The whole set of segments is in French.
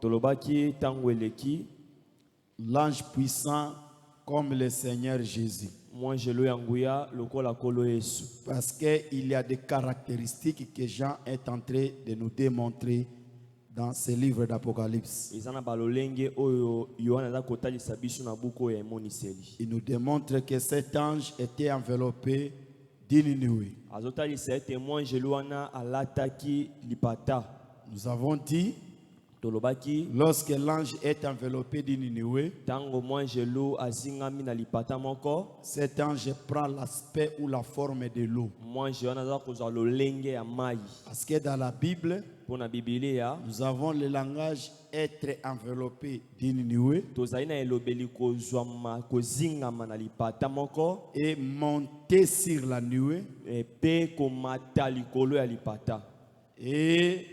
tolobaki tango eleki l'ange puissant comme le Seigneur Jésus. mwanjelo ya nguya lokola kolo Yesu. Parce qu'il y a des caractéristiques que Jean est en train de nous démontrer dans ce livre d'Apocalypse. Ezana balolenge oyo Yohana za kotalisa biso na buku ya emoniseli. Il nous démontre que cet ange était enveloppé d'une nuée. Azotalisa ete mwanjelo wana alataki lipata. Nous avons dit, Tolobaki lorsque l'ange est enveloppé d'une nuée, tango mwanjelo azingami na lipata moko, cet ange prend l'aspect ou la forme de l'eau. mwanjelo wana za kozwa lolenge ya mai. Parce que dans la Bible, Pona Biblia nous avons le langage être enveloppé d'une nuée tozali na elobeli kozwa kozingama na lipata moko et monter sur la nuée pe komata likolo ya lipata et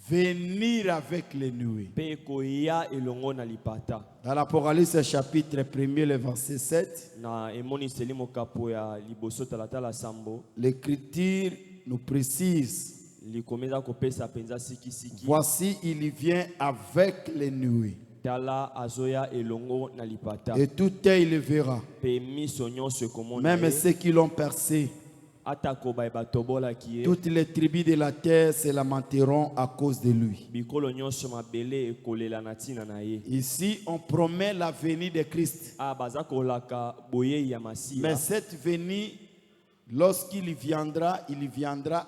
venir avec les nuées. pe koya elongo na lipata. Dans l'Apocalypse chapitre 1er, le verset 7, Na emoniseli mokapo ya liboso talatala sambo l'Écriture nous précise, likomeza kopesa penza sikisiki voici il vient avec les nuées tala azoya elongo na lipata et tout œil le verra, pe miso nyonso ekomona même ye. ceux qui l'ont percé. Atako ba batobolaki ye Toutes les tribus de la terre se lamenteront à cause de lui. bikolo nyonso mabele ekolela na ntina na ye. Ici, on promet la venue de Christ. Baza kolaka boye ya masiya. Mais cette venue, lorsqu'il viendra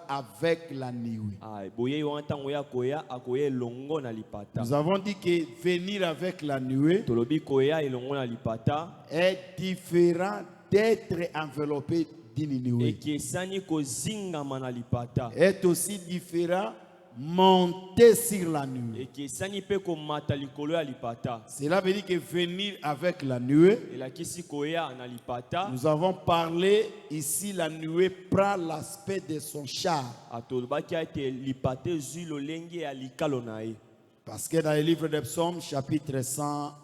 avec la nuée. Boye wana ntango ya koya akoya elongo na lipata. Nous avons dit que venir avec la nuée Tolobi koya elongo na lipata est différent d'être enveloppé d'une nuée. ekesani kozingama na lipata Est aussi différent monter sur la nuée. ekesani pe komata likolo ya lipata. Cela veut dire que venir avec la nuée, Elakisi koya na lipata nous avons parlé ici, la nuée prend l'aspect de son char. atolobaki ete lipata ezwi lolenge ya likalo na ye. Parce que dans le livre des Psaumes, chapitre 104,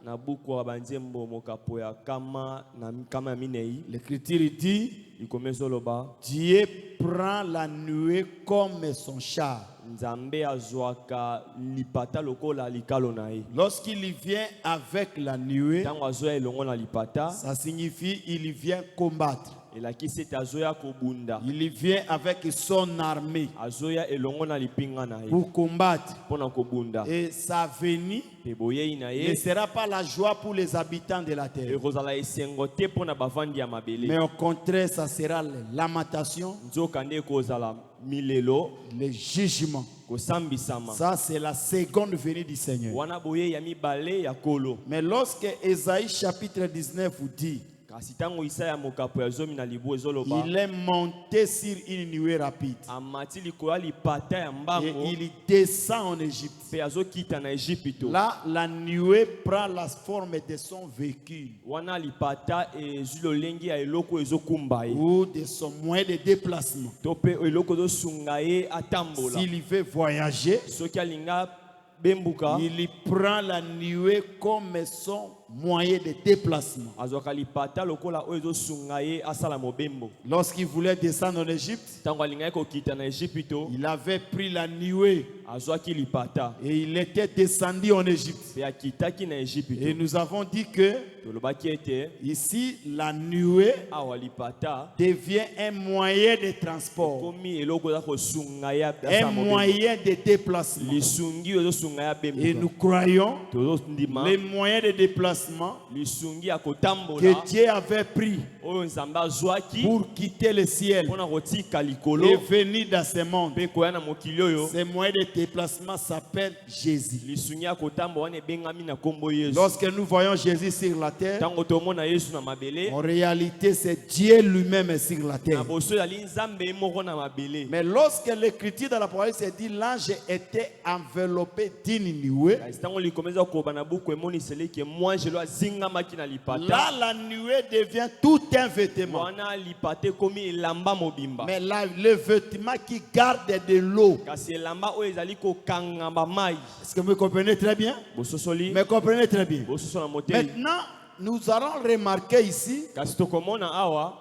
Na buku ya banzembo mokapo ya kama na kama ya minei l'Écriture dit, likomeza oloba Dieu prend la nuée comme son char. nzambe azwaka lipata lokola likalo na ye. Lorsqu'il vient avec la nuée, Ntango azoya elongo na lipata ça signifie qu'il vient combattre. elakisi ete azoya kobunda, Il vient avec son armée azoya elongo na lipinga na ye pour combattre. mpona kobunda. Et sa venue Pe boyei na ne ye sera pas la joie pour les habitants de la terre. ekozala esengo te mpona bavandi ya Mais mabele, au contraire, ça sera la lamentation, nzoka nde ekozala milelo, le jugement. kosambisama. Ça, c'est la seconde venue du Seigneur. Wana boyei ya mibale ya kolo. Mais lorsque Ésaïe chapitre 19 vous dit, Kasi ntango Isaya mokapo ya zomi na libu ezoloba il est monté sur une nuée rapide amati likolo ya lipata ya et mbango il descend en Égypte. mpe azokita na Ejipito. Là, la nuée prend la forme de son véhicule Wana lipata ezwi lolenge ya eloko ezokumba ye ou de son moyen de déplacement. to mpe eloko ezosunga ye atambola. S'il veut voyager, Soki alinga bembuka il prend la nuée comme son moyen de déplacement. azwaka lipata lokola oyo ezosunga ye asala mobembo. Lorsqu'il voulait descendre en Égypte, Ntango alingaki kokita na Ejipito il avait pris la nuée azwaki lipata et il était descendu en Égypte. mpe akitaki na Et Ejipito. nous avons dit que Tolobaki ete ici, la nuée awa lipata devient un moyen de transport, komi eloko eza kosunga ye un asala mobembo. moyen de déplacement. Lisungi oyo ezosunga ya Et bembuka nous croyons tozondima les moyens de déplacement lisungi ya que kotambola Dieu avait pris oyo nzambe azwaki pour quitter le ciel mpona kotika et likolo venir dans ce monde. mpe koya na mokili oyo. Ce moyen de déplacement s'appelle Jésus. Lisungi ya kotambola wana ebengami na nkombo Yesu. Lorsque nous voyons Jésus sur la terre, Ntango tomona Yesu na mabele en réalité, c'est Dieu lui-même sur la na terre. boso ezali nzambe ye moko na mabele. Mais lorsque l'écriture dans l'Apocalypse dit l'ange était enveloppé d'une nuée, Kasi ntango likomeza koba na buku emoniseli ke mwanjelo azingamaki na là lipata la nuée devient tout un vêtement. wana lipata ekomi elamba mobimba. Mais là, le vêtement qui garde de l'eau. Kasi elamba oyo ezali kokangama mai Est-ce que vous me comprenez très bien? bososoli Me comprenez très bien. bososo na moteli. Maintenant, nous allons remarquer ici Kasi tokomona awa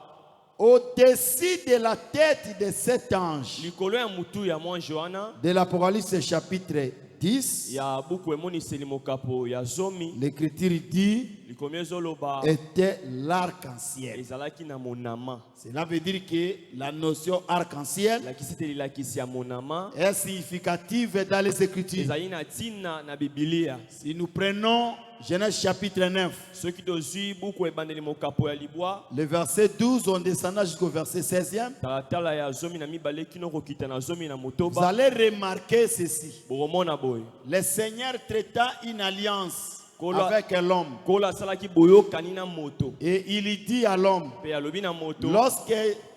au-dessus de la tête de cet ange. likolo ya mutu ya mwa Joana De l'Apocalypse chapitre 10, ya buku emoniseli mokapo ya zomi l'écriture dit likomi ezoloba était l'arc-en-ciel. ezalaki na monama. Cela veut dire que la notion arc-en-ciel Lakisi te lilakisi ya monama est significative dans les Écritures. ezali na ntina na Biblia. Si nous prenons Genèse chapitre 9, Soki tozwi buku ebandeli mokapo ya libwa le verset 12, on descend jusqu'au verset 16e, talatala ya zomi na mibale kino kokita na zomi na vous motoba allez remarquer ceci. bokomona boye Le Seigneur traita une alliance Kola- avec l'homme. kola asalaki boyokani na moto Et il dit à l'homme, mpe alobi na moto lorsque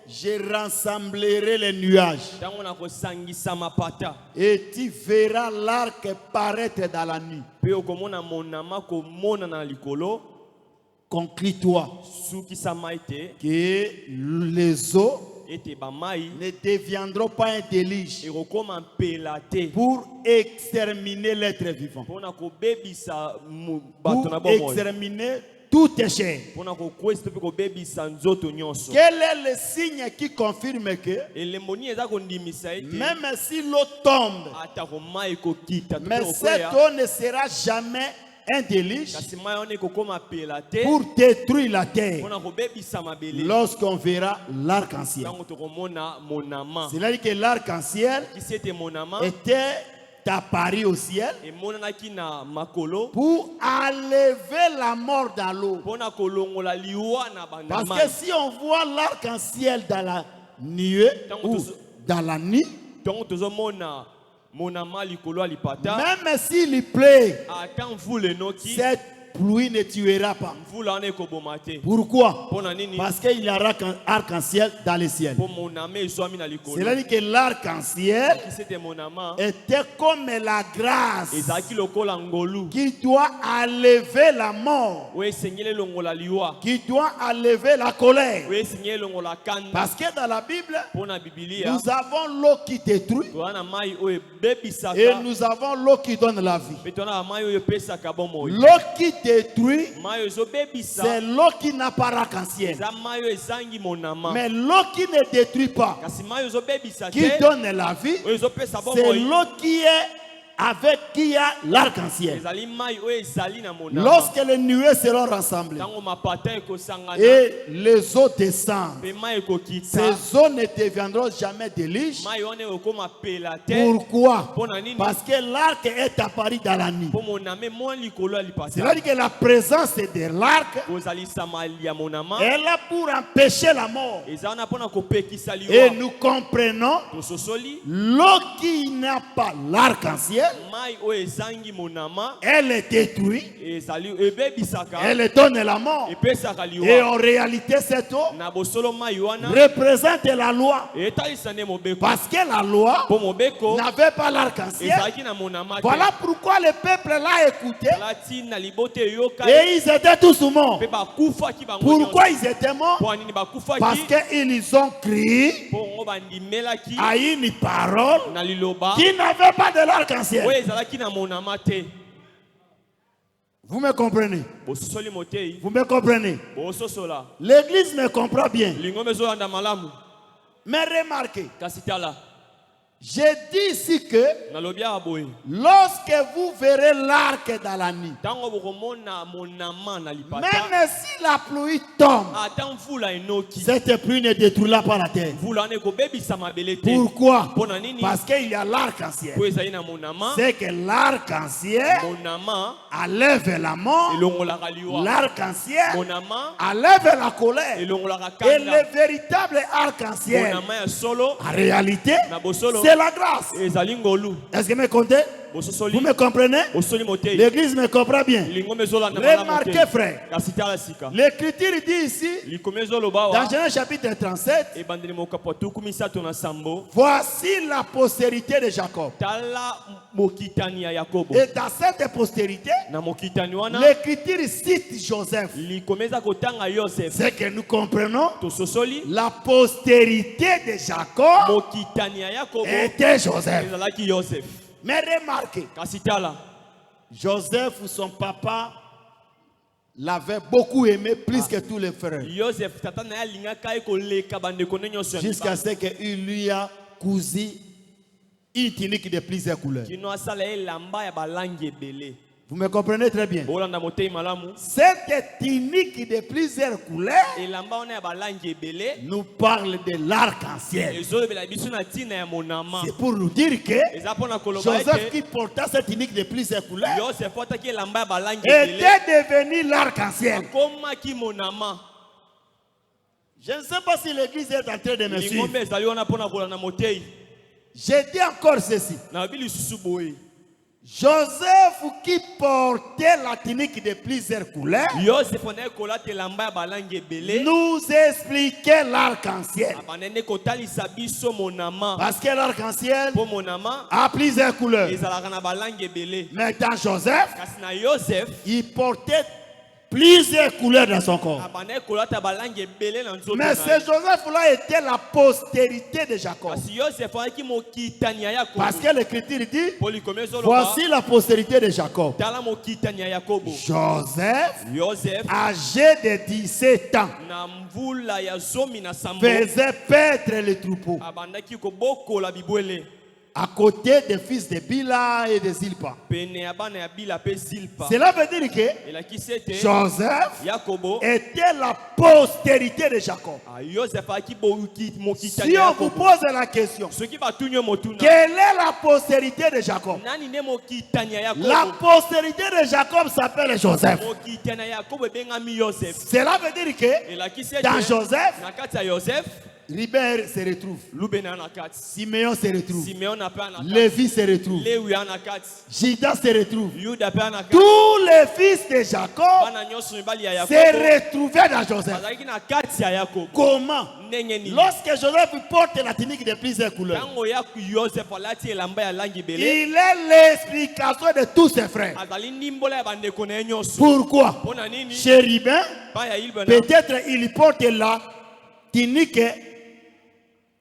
je rassemblerai les nuages, ntango na kosangisa mapata et tu verras l'arc paraître dans la nuit, mpe okomona monama komona na likolo conclus-toi sukisama ete les eaux ete bamai ne deviendront pas un déluge ekokoma mpela te pour exterminer l'être vivant, mpona kobebisa bato na pour bomoi exterminer toute chair. mpona kokwesa mpe kobebisa nzoto nyonso. Quel est le signe qui confirme que elembo nini eza kondimisa ete même si l'eau tombe, atako mai ekokita to mais mpe cette kokwea eau ne sera jamais un déluge kasi mai wana ekokoma pela te pour détruire la terre mpona kobebisa mabele lorsqu'on verra l'arc-en-ciel. ntango tokomona monama. C'est-à-dire que l'arc-en-ciel kisi ete monama était apparu au ciel emonanaki na makolo pour enlever la mort dans l'eau. mpona kolongola liwa na Parce que bandamai. si on voit l'arc-en-ciel dans la nuée ou dans la nuit, ntango tozomona monama likolo ya lipata même s'il pleut, ata mvula enoki cette pluie ne tuera pas. mvula wana ekoboma te. Pourquoi? mpona nini? Parce qu'il y a arc-en-ciel dans le ciel. mpo monama ezwami na likolo. C'est-à-dire que l'arc-en-ciel kisi ete monama était comme la grâce ezalaki lokola ngolu qui doit enlever la mort, oyo esengeli elongola liwa qui doit enlever la colère. oyo esengeli elongola kanda. Parce que dans la Bible, mpona bibilia nous avons l'eau qui détruit toza na mai oyo ebebisaka et nous avons l'eau qui donne la vie. mpe toza na mai oyo epesaka bomoi. L'eau qui détruit, mai oyo ezobebisa c'est l'eau qui n'a pas arc-en-ciel. eza mai oyo ezangi monama. Mais l'eau qui ne détruit pas, kasi mai oyo ezobebisa qui te donne la vie, oyo ezopesa c'est bomoi l'eau qui a l'arc-en-ciel. ezali mai oyo ezali na monama. Lorsque les nuées seront rassemblées ntango mapata ekosangana et les eaux descendent, mpe mai ekokita ces eaux ne deviendront jamais déluge. mai wana ekokoma pela te. Pourquoi? mpona nini? Parce que l'arc est apparu dans la nuit. mpo monama emwa likolo ya lipata C'est-à-dire que la présence de l'arc kozalisama ya monama est là pour empêcher la mort. eza wana mpona kopekisa Et liwa. nous comprenons, tososoli l'eau qui n'a pas l'arc-en-ciel, mai oyo ezangi monama elle est détruite, ezali ebebisaka elle donne la mort. epesaka Et liwa. en réalité, cette eau na bosolo mai wana représente la loi. etalisa nde mobeko Parce que la loi mpo mobeko n'avait pas l'arc-en-ciel. ezalaki na monama te. Voilà pourquoi le peuple l'a écouté tala ntina libote eyoka et ils étaient tous morts. mpe bakufaki bango Pourquoi ils étaient morts? mpo nini Parce bakufaki? qu'ils ont crié mpo ngo bandimelaki à une parole na liloba qui n'avait pas de l'arc-en-ciel. oyo ezalaki na monama te. Vous me comprenez? bososoli motei Vous me comprenez? bososola L'église me comprend bien. lingombe ezolanda malamu. Mais remarquez, kasi tala j'ai dit ici que nalobi awa boye lorsque vous verrez l'arc dans la nuit, ntango bokomona monama na lipata même si la pluie tombe, ata mvula enoki cette pluie ne détruira pas la terre. mvula wana ekobebisa mabele te. Pourquoi? mpona nini? Parce qu'il y a l'arc-en-ciel. po ezali na monama. C'est que l'arc-en-ciel monama enlève la mort, elongolaka liwa. l'arc-en-ciel monama enlève la colère. elongolaka Et kanda. le véritable arc-en-ciel, monama ya solo en réalité, na bosolo c'est la grâce. ezali ngolu. Est-ce que vous me comprenez? bososoli Vous me comprenez? bosoli motei L'église me comprend bien. lingombe ezolanda malamu Remarquez, te. frère, kasi tala sika l'écriture dit ici, likomi ezoloba dans awa Genèse chapitre 37, ebandeli mokapo tuku misato na sambo. voici la postérité de Jacob. tala mokitani ya yakobo. Et dans cette postérité, na mokitani wana l'écriture cite Joseph. likomi eza kotanga yosef. C'est que nous comprenons, tososoli la postérité de Jacob mokitani ya yakobo était Joseph. ezalaki yosef. Mais remarquez, kasi tala Joseph, son papa, l'avait beaucoup aimé plus que tous les frères. Joseph tata na alingaka ekoleka bandeko ne nyonso ya Jusqu'à ce qu'il lui a cousu une tunique de plusieurs couleurs. kino asala elamba ya balangi ebele. Vous me comprenez très bien. Bolanda motei malamu. Cette tunique de plusieurs couleurs Elamba ona ya balangi ebele. nous parle de l'arc-en-ciel. Ezolobela biso na ntina ya monama. C'est pour nous dire que Eza mpona koloba Joseph ete qui portait cette tunique de plusieurs couleurs Joseph otaki elamba ya balangi ebele. était devenu l'arc-en-ciel. Akomaki monama. Je ne sais pas si l'église est en train de me suivre. Lingombe ezali wana mpona kolanda motei. J'ai dit encore ceci. Na bili susu boye. Joseph qui portait la tunique de plusieurs couleurs Joseph ona ekolata elamba ya balangi ebele. nous expliquait l'arc-en-ciel. Abanene kotalisa biso monama. Parce que l'arc-en-ciel Po monama a plusieurs couleurs. ezalaka na balangi ebele. Mais dans Joseph, Kasi na Joseph il portait plusieurs couleurs dans son corps. abana kolata balangi ebele na nzoto. Mais ce Joseph-là était la postérité de Jacob. Kasi Joseph ayaki mokitani ya Yakobo. Parce que l'Écriture dit, Polikomi ezoloba voici la postérité de Jacob. tala mokitani ya Yakobo. Joseph, Joseph âgé de 17 ans, na mvula ya zomi na sambo faisait paître les troupeaux abandaki kobokola bibwele à côté des fils de Bila et de Zilpa. pene ya bana ya Bila pe Zilpa. Cela veut dire que Elakisi ete Joseph Yakobo était la postérité de Jacob. Joseph ayaki mokitani Si ya on vous Yakobo. pose la question, Soki batuni yo motuna quelle est la postérité de Jacob? nani ne mokitani ya La Yakobo? postérité de Jacob s'appelle Joseph. Mokitani ya Yakobo ebengami Joseph. Cela veut dire que Elakisi ete dans Joseph, na kati ya Joseph Ribert se retrouve, lube na kati, Simeon se retrouve, Simeon na pe na kati, Lévi se retrouve, Lewi na kati, Judas se retrouve. Yuda pe na kati. Tous les fils de Jacob Bana nyonso mibali ya se Yakobo retrouvaient dans Joseph. bazalaki na kati ya Yakobo. Comment? Ndenge nini? Lorsque Joseph porte la tunique de plusieurs couleurs, Tango ya Joseph alati elamba ya langi ebele il est l'explication de tous ses frères. azali ndimbola ya bandeko na ye nyonso. Pourquoi? Mpona nini? Chérubin, Pa ya Ilbana peut-être il porte la tunique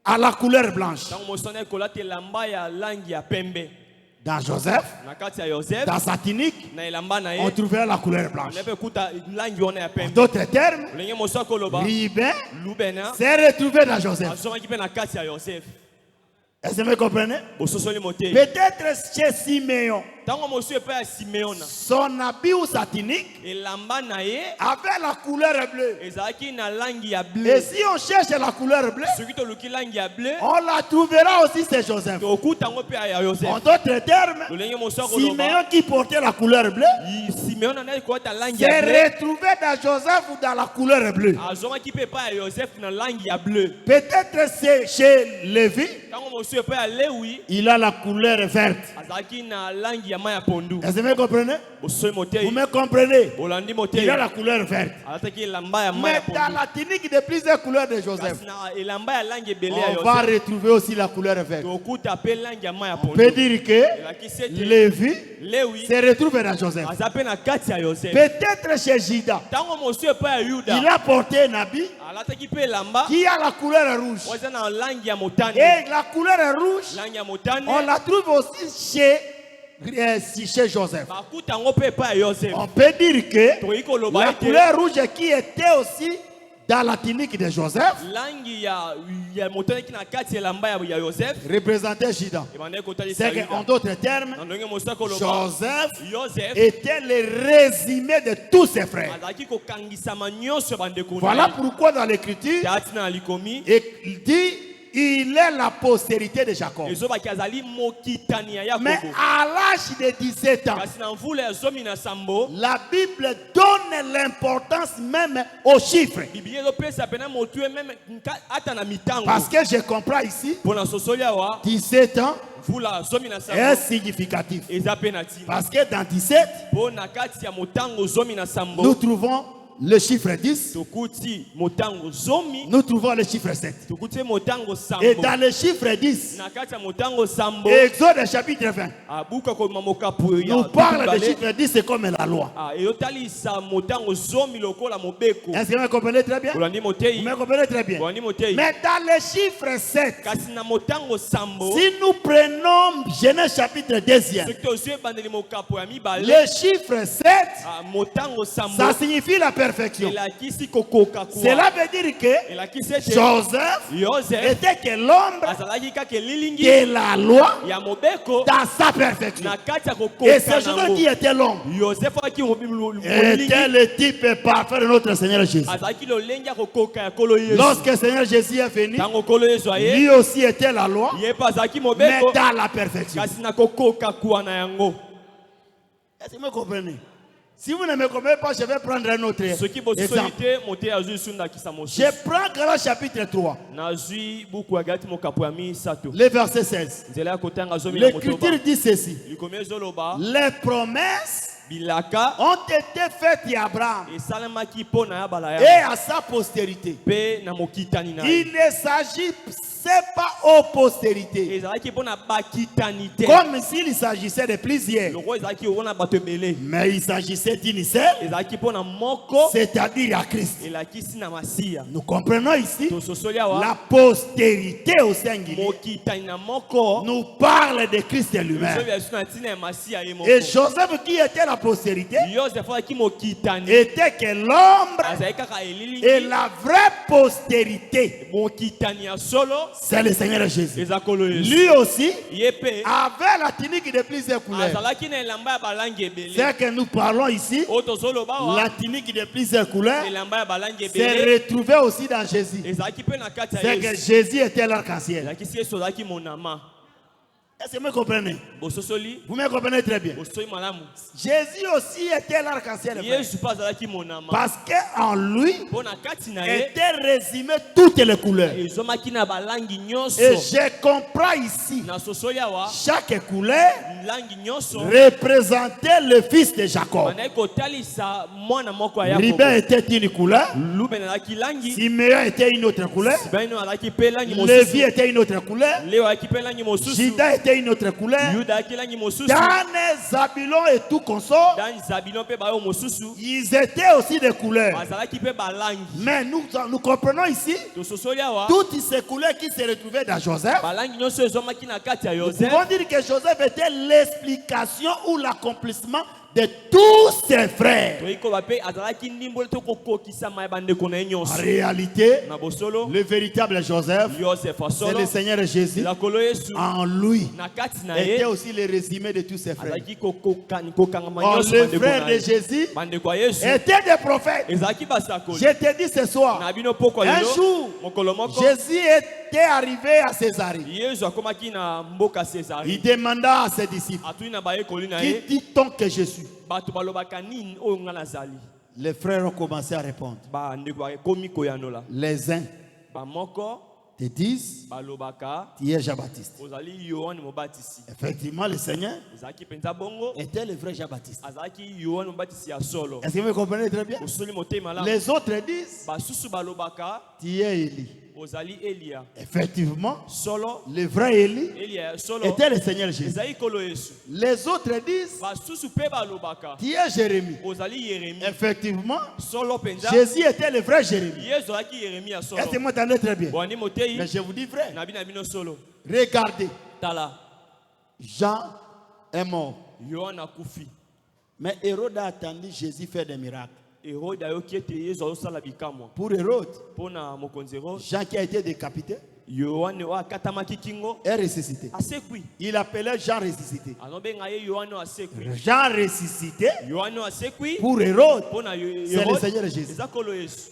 à la couleur blanche. tango mosana ekolata elamba ya langi ya pembe. Dans Joseph, Na kati ya Joseph dans sa tunique, na elamba na ye on trouvera la couleur blanche. nepe kuta langi wana ya En pembe. d'autres termes, Olenge moso akoloba Ribin lubena s'est retrouvé dans Joseph. azomaki mpe na kati ya Joseph. Est-ce que vous comprenez? Bososoli motei. Peut-être chez Simeon, Tango mosu epai ya Simeona son habit ou sa tunique elamba na ye avait la couleur bleue. ezalaki na langi ya Et bleu. si on cherche la couleur bleue, Soki toluki langi ya bleu on la trouvera aussi chez Joseph. tokuta yango mpe ya En Joseph. d'autres termes, Olenge mosu akoloba Simeon qui portait la couleur bleue Simeon anali kolata langi ya s'est bleu retrouvé dans Joseph ou dans la couleur bleue. azomaki mpe epai ya Joseph na langi ya bleu. Peut-être c'est chez Lévi, Tango mosu epai ya Lewi il a la couleur verte. azalaki na langi ya mai ya pondu. Est-ce que vous comprenez? Bososoli Vous motei me comprenez? bolandi Il motei a la couleur verte. alataki elamba ya mai Mais ya dans pondu. la tunique de plusieurs couleurs de Joseph, Kasi na elamba ya langi ebele ya on va Joseph retrouver aussi la couleur verte. tokuta mpe langi ya mai ya On peut pondu. dire que Elakisi ete Lévi Lewi se retrouve dans Joseph. aza mpe na kati ya Joseph. Peut-être chez Judas, Tango mosu epai ya il Yuda a porté un habit alataki mpe elamba qui a la couleur rouge. oyo eza na langi ya motane. Et la couleur rouge, Langi ya motane on la trouve aussi chez Joseph. bakuta yango mpe epai ya Joseph. On peut dire que Tokoki koloba la ete couleur rouge qui était aussi dans la tunique de Joseph langi ya motane ki na kati ya elamba ya Joseph représentait Judas. ebandaki kotalisa C'est qu'en Yuda. d'autres termes, Na ndenge mosu akoloba Joseph Joseph était le résumé de tous ses frères. azalaki kokangisama nyonso ya bandeko na Voilà ye. pourquoi dans l'écriture, Tati na likomi il dit il est la postérité de Jacob. ezobaki azali mokitani ya Mais Yakobo. à l'âge de 17 ans, Kasi na mvula ya zomi na sambo la Bible donne l'importance même aux chiffres. Biblia ezopesa pena motue meme ata na mitango. Parce que je comprends ici, Mpona sosoli awa 17 ans mvula ya zomi na est sambo significatif. eza pe na ntina. Parce que dans 17, Mpo na kati ya motango zomi na nous sambo trouvons le chiffre 10, tokuti motango zomi, nous trouvons le chiffre 7. tokuti motango sambo. Et dans le chiffre 10, Nakati ya motango sambo, Exode chapitre 20, abuka ko mamokapo ya nous parle de chiffre 10, c'est comme la loi. eyotali sa motango zomi lokola mobeko. Est-ce que vous me comprenez très bien? Olandi Vous motei, me comprenez très bien. olandi motei. Mais dans le chiffre 7, Kasi na motango sambo, si nous prenons Genèse chapitre 2, soki tozwi ebandeli mokapo ya mibale, le chiffre 7, motango sambo ça signifie la perfection. elakisi kokoka kuwa. Cela veut dire que Elakisi ete Joseph Yosef était que l'ombre azalaki kaka elilingi de la loi ya mobeko dans sa perfection. na kati ya Et c'est kokoka Joseph qui nango. était l'ombre. Yosef aki Était molingi le type parfait de notre Seigneur Jésus. azalaki lolenge ya kokoka ya kolo Yesu. Lorsque le Seigneur Jésus est venu, Ntango kolo Yesu aye, lui aussi était la loi, ye mpe azalaki mais mobeko dans la perfection. kasi na kokoka kuwa na yango. Est-ce que vous me comprenez? Si vous ne me comprenez pas, je vais prendre un autre Soki bosoli exemple. te motei azwi esundakisa Je mosusu. prends Galates chapitre 3, Nazwi buku ya Galati mokapo ya misato. le verset 16. Nzela ya kotanga zomi na motoba. L'Écriture dit ceci. Likomi ezoloba Les promesses bilaka ont été faites à Abraham esalemaki mpo na ya bala et ya à sa postérité. mpe na mokitani na ye. Il ne s'agissait pas aux postérités, Ezalaki mpo na bakitani te. comme s'il s'agissait de plusieurs, Loko ezalaki wana bato ebele. mais il s'agissait d'une seule, Ezalaki mpo na moko c'est-à-dire à Christ. elakisi na masiya. Nous comprenons ici, Tososoli awa la postérité au singulier mokitani na moko nous parle de Christ lui-même. soki esu na ntina ya masiya ye moko. Et Joseph, qui était la postérité, Yosef azalaki mokitani était que l'ombre azalaki kaka et elilingi. la vraie postérité, Mokitani ya solo c'est le Seigneur Jésus. eza kolo Yesu. Lui aussi Ye mpe avait la tunique de plusieurs couleurs. azalaki na elamba ya balangi ebele. C'est que nous parlons ici, Oyo tozoloba awa la tunique de plusieurs couleurs elamba ya balangi s'est ebele retrouvée aussi dans Jésus. ezalaki mpe na kati ya C'est que Yesu. Jésus était l'arc-en-ciel. Elakisi Yesu azalaki monama. Est-ce que vous me comprenez? Bososoli Vous me comprenez très bien. bosoi malamu. Jésus aussi était l'arc-en-ciel. frère. Yesu mpe azalaki monama. Parce qu'en lui Mpo na kati na ye étaient résumées toutes les couleurs. ezomaki na balangi Et nyonso. je comprends ici, Na sosoli awa chaque couleur langi nyonso représentait le fils de Jacob. bandaki kotalisa mwana moko ya Rubin Yakobo. était une couleur, Lubeni azalaki langi, Siméon était une autre couleur, Sibeno azalaki mpe langi Lévi mosusu, était une autre couleur, Leo azalaki mpe langi mosusu, Judas était une autre couleur, Yuda azalaki langi mosusu, Dan, Zabulon et tout consort, Dan Zabilon mpe bayo mosusu ils étaient aussi des couleurs. bazalaki mpe balangi. Mais nous comprenons ici Tososoli awa toutes ces couleurs qui se retrouvaient dans Joseph. balangi nyonso ezomaki na kati ya Nous Yosef. pouvons dire que Joseph était l'explication ou l'accomplissement de tous ses frères. Toyei koba mpe azalaki ndimboli to kokokisama ya bandeko na ye En nyonso. réalité, Na bosolo le véritable Joseph, Yosef c'est asolo le Seigneur Jésus. elakolo Yesu En lui na kati na était ye aussi le résumé de tous ses frères. azalaki kokangama Or, nyonso les bandeko frères na de ye. Jésus Bandeko ya Yesu étaient des prophètes. ezalaki basakoli. Je te dis ce soir, Na bino poko un lelo jour, mokolo moko Jésus était arrivé à Césarée. Yesu akomaki na mboka César. Il demanda à ses disciples, Atuni na bayekoli na qui ye dit-on que je suis? bato balobaka nini oyo nga nazali. Les frères ont commencé à répondre. Bandeko bakomi koyanola. Les uns Bamoko te disent, balobaka tu es Jean-Baptiste. ozali Yohane mobatisi. Effectivement, le Seigneur Ezalaki penza bongo était le vrai Jean-Baptiste. azalaki Yohane mobatisi ya solo. Est-ce que vous comprenez très bien? Osoli motema malamu. Les autres disent, Basusu balobaka tu es Élie. ozali Elia. Effectivement, Solo le vrai Élie Elia ya solo était le Seigneur Jésus. ezali kolo Yesu. Les autres disent, Basusu pe balobaka tu es Jérémie. ozali Yeremi. Effectivement, Solo penza Jésus était le vrai Jérémie. Yesu azalaki Yeremi ya solo. Est-ce que vous m'entendez très bien? Bwani motei Mais je vous dis vrai. na bino bino solo. Regardez, Tala Jean est mort. Yohana akufi. Mais Hérode a attendu Jésus faire des miracles. Hérode ayoki ete Yesu azosala bikamwa. Pour Hérode, Mpo na mokonzi Hérode, Jean qui a été décapité Yohane oyo akatamaki kingo est ressuscité. asekwi. Il appelait Jean ressuscité. Azobenga ye Yohane oyo asekwi. Jean ressuscité Yohane oyo asekwi pour Hérode, mpo na c'est le Hérode Seigneur Jésus. eza kolo Yesu.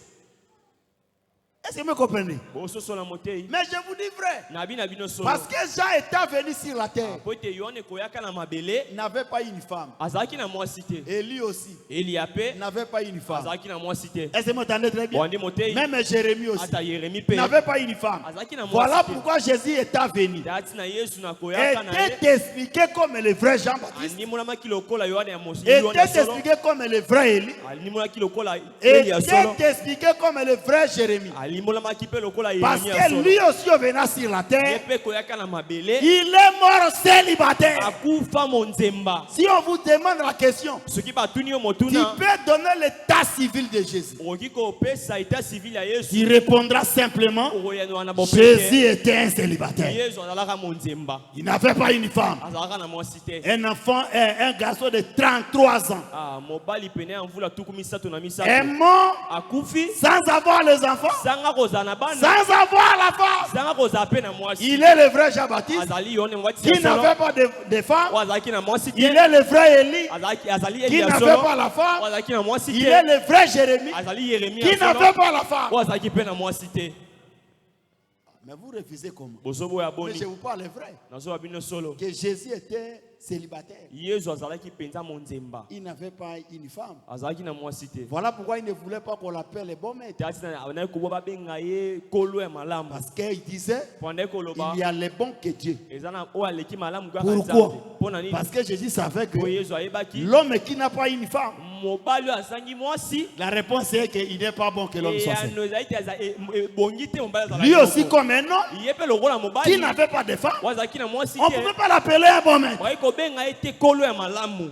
Est-ce que vous me comprenez? bososo la motei Mais je vous dis vrai. nabi na bino solo Parce que Jean était venu sur la terre. po te yone koyaka na mabele Il n'avait pas une femme. azalaki na mwasi te Élie aussi. Elia pe Il n'avait pas une femme. azalaki na mwasi te Est-ce que vous m'entendez très bien? bondi motei Même Jérémie aussi. ata Yeremi Il pe n'avait pas une femme. azalaki na mwasi Voilà te pourquoi Jésus était venu. dati na Yesu na koyaka na ye Était expliqué comme le vrai Jean-Baptiste. animolaki lokola Yohane ya mosi Yohane ya Était solo expliqué comme le vrai Élie. animolaki lokola Eli ya solo Était expliqué comme le vrai Jérémie. alimolamaki pe lokola Parce Yeremi ya que solo lui aussi venant sur la ye terre, pe koyaka na mabele il est mort célibataire. akufa monzemba Si on vous demande la question, soki batuni yo tu motuna peux donner l'état civil de Jésus. okoki kopesa eta civil ya Yesu Il répondra simplement, okoyanoa na bopete Jésus était un célibataire. Yesu azalaka monzemba Il n'avait pas une femme. azalaka na mwasi te Un enfant, un garçon de 33 ans mobali pene ya mvula tuku misato na est misato mort akufi sans avoir les enfants, sanga kozala na bana sans avoir la femme. sanga kozala pe na mwasi Il est le vrai Jean-Baptiste azali Yohane mwasi qui ya solo n'avait pas de femme. oyo azalaki na mwasi Il te est le vrai Élie azali qui Eli ya n'avait solo pas la oyo femme. azalaki na mwasi Il te est le vrai Jérémie azali Yeremi qui ya solo n'avait pas la femme. oyo azalaki pe na mwasi te Mais vous refusez comment? bozoboya Mais je boni vous parle vrai. nazoba bino solo Que Jésus était célibataire. Yesu azalaki penza monzemba Il n'avait pas une femme. azalaki na mwasi te Voilà pourquoi il ne voulait pas qu'on l'appelle le bon maître. tati naye kobo babenga ye kolo ya malamu Parce qu'il disait, pwanda koloba il y a le bon que Dieu. eza na oyo aleki malamu kaka Pourquoi? nzambe mpona nini Parce que Jésus savait que po Yesu ayebaki l'homme qui n'a pas une femme, mobali oyo azangi mwasi la réponse est qu'il n'est pas bon que l'homme soit seul. eyano ezali te ebongi te mobali Lui azalaki aussi, comme un homme ye mpe lokola qui mobali n'avait pas de femme, oyo azalaki na mwasi on ne te pouvait pas l'appeler un bon maître. okoki kobenga ye te kolo ya malamu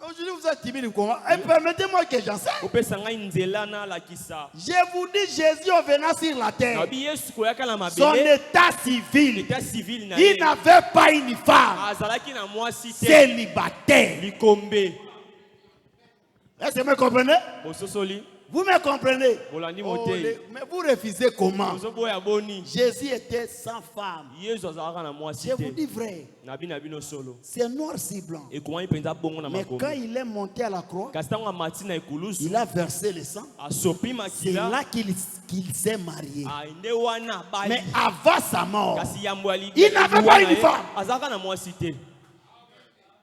Aujourd'hui, vous êtes timide. Comment? Et permettez-moi que j'enseigne. opesa ngai nzela nalakisa Je vous dis, Jésus en venant sur la terre, nabi yesu koyaka na son mabele état civil, état civil na il ye n'avait pas une femme, azalaki na mwasi te célibataire. likombe Est-ce que vous me comprenez? bososoli Vous me comprenez? bolandi Oh, motei mais vous refusez comment? bozoboya boni Jésus était sans femme. yesu azalaka na mwasi Je vous te dis vrai, nabi na bino solo c'est noir si blanc. ekomami mpenza bongo na Mais quand makombi il est monté à la croix, kasi ntango amati na ekulusu il a versé le sang. asopi C'est makila là qu'il s'est marié. nde wana abali Mais avant sa mort, kasi yambo ya Il n'avait pas une femme. azalaka na mwasi te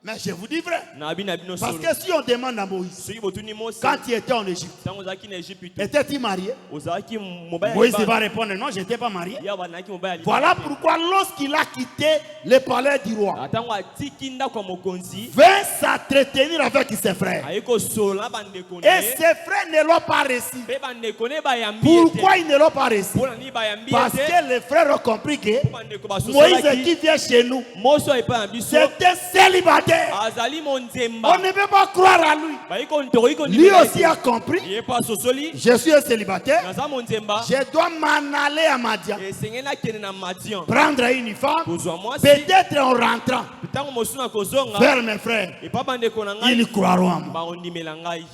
mais je vous dis vrai, nabi na bino parce solo que si on demande à Moïse, soki botuni mosi quand il était en Égypte, ntango ozalaki na egypte était-il marié? ozalaki mobali Moïse va répondre, non, je n'étais pas marié. ya banaki mobali Voilà pourquoi lorsqu'il a quitté le palais du roi, ntango atiki ndako ya mokonzi vint s'entretenir avec ses frères. aye kosolola na bandeko na Et ye ses frères ne l'ont pas reçu. mpe bandeko ne bayambi ye te Pourquoi ils ne l'ont pas reçu? mpona nini bayambi ye Parce te que les frères ont compris que mpo bandeko Moïse basosolaki qui vient chez nous, moso epai na biso c'était célibataire. azali On monzemba ne peut pas croire à lui. tokoki Lui kondimela aussi a compris, ye mpo asosoli je suis un célibataire, naza monzemba je dois m'en aller à Madian, esengeli nakende na madian prendre une femme, kozwa mwasi peut-être en rentrant ntango mosu na kozonga vers mes frères, epa bandeko na ngai ils croiront à moi. bakondimela ngai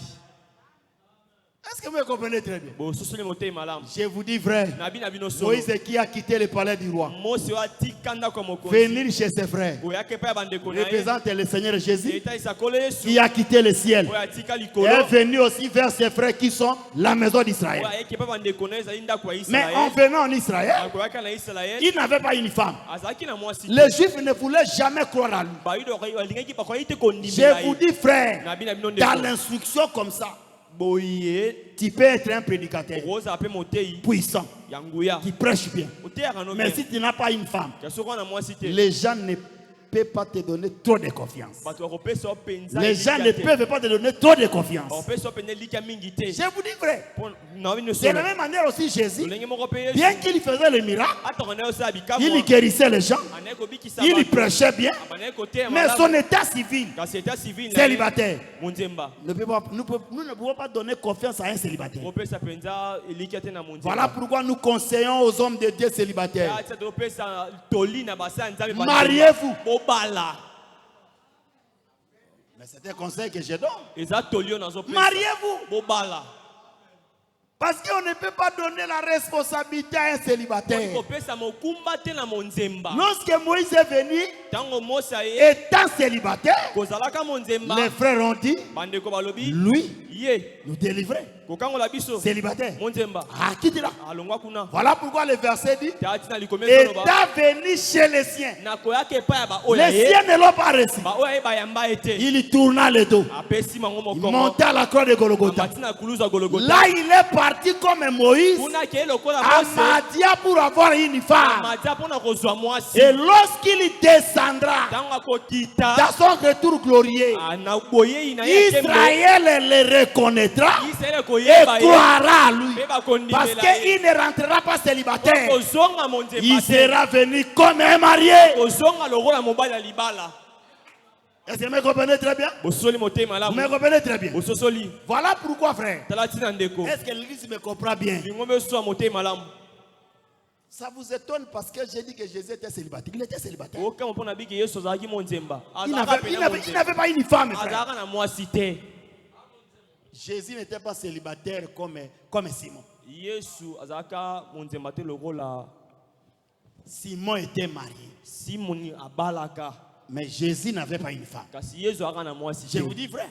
Est-ce que vous me comprenez très bien? bososoli motei malamu Je vous dis vrai, nabi na bino solo Moïse qui a quitté le palais du roi, mosi oyo atika ndako ya mokonzi venir chez ses frères, oyaka epai ya bandeko na ye représente le Seigneur Jésus etalisa kolo yesu qui a quitté le ciel. oyo atika Et likolo est venu aussi vers ses frères qui sont la maison d'Israël. oyo ayeki epai bandeko na ye ezali ndako ya Mais en israele venant en Israël, akoyaka na israele il n'avait pas une femme. azalaki na mwasi Les Juifs ne voulaient jamais croire à lui. balingaki bakoki te kondimela Je vous ye dis, frère, nabi na bino dans ndeko l'instruction comme ça, boye tu peux être un prédicateur okozala mpe motei puissant, ya nguya qui prêche bien. oteyaka no Mais bien si tu n'as pas une femme, ya soki wana mwasi te les gens ne peuvent pas te donner trop de confiance. bato bakopesa yo mpenza Les gens ne elikya te. peuvent pas te donner trop de confiance. bakopesa yo mpenza elikya mingi te Je vous dis vrai. na bino De la solo même manière aussi, Jésus, lolenge moko mpe yesu bien qu'il faisait les miracles, atoko na ye osala bikamwa il guérissait les gens, anaye kobikisa il bato prêchait bien, abanaye koteya mais son malamu état civil, kasi eta civil na ye célibataire, monzemba nous ne pouvons pas donner confiance à un célibataire. kopesa mpenza elikya te na Voilà monzemba pourquoi nous conseillons aux hommes de Dieu célibataires. atia topesa toli na basa ya nzambe Mariez-vous. bobala Mais c'est un conseil que je donne. eza toli oyo nazopesa Mariez-vous. bobala Parce qu'on ne peut pas donner la responsabilité à un célibataire. kopesa mokumba te na monzemba Lorsque Moïse est venu, ntango mosi aye étant célibataire, kozalaka monzemba les frères ont dit, bandeko balobi lui, Ye. nous délivrer. Kokangola biso. Célibataire. Monzemba. Ah, quitte-la. Alongwa kuna. Voilà pourquoi le verset dit Tatina likomeza loba. étant venu chez les siens. Nakoya ke pa ya ba Les oya ye. siens ne l'ont pas reçu. Ba oya ye ba yamba ete. Il tourna le dos. Apesi mango Il mokongo. monta à la croix de Golgotha. Matina kuluza Golgotha. Là, il est parti comme Moïse Kuna ke lokola à Mose. Madia pour avoir une femme. Madia pona kozwa mwasi. Et lorsqu'il descendra Tanga kokita. dans son retour glorieux, Ana boye ina ye kembe. Israël le reconnaîtra Israël et koyeba ye. croira à lui. Beba kondimela Parce qu'il ne rentrera pas célibataire. Kozonga monzemba. Il sera venu comme un marié. Kozonga lokola mobali ya libala. Est-ce que vous me comprenez très bien? Bosoli motema Vous malamu. me comprenez très bien. Bososoli. Voilà pourquoi, frère. Talatina ndeko. Est-ce que l'église me comprend bien? Bingombe so motema malamu. Ça vous étonne parce que j'ai dit que Jésus était célibataire. Il était célibataire. Oka mpona biki Yesu azalaki monzemba. Il n'avait pas une femme, frère. Azalaka na mwasi te. Jésus n'était pas célibataire comme Simon. Yesu azalaka monzemba te lokola Simon était marié. Simoni abalaka. Mais Jésus n'avait pas une femme. Kasi Yesu azalaka na mwasi te. Je vous dis vrai.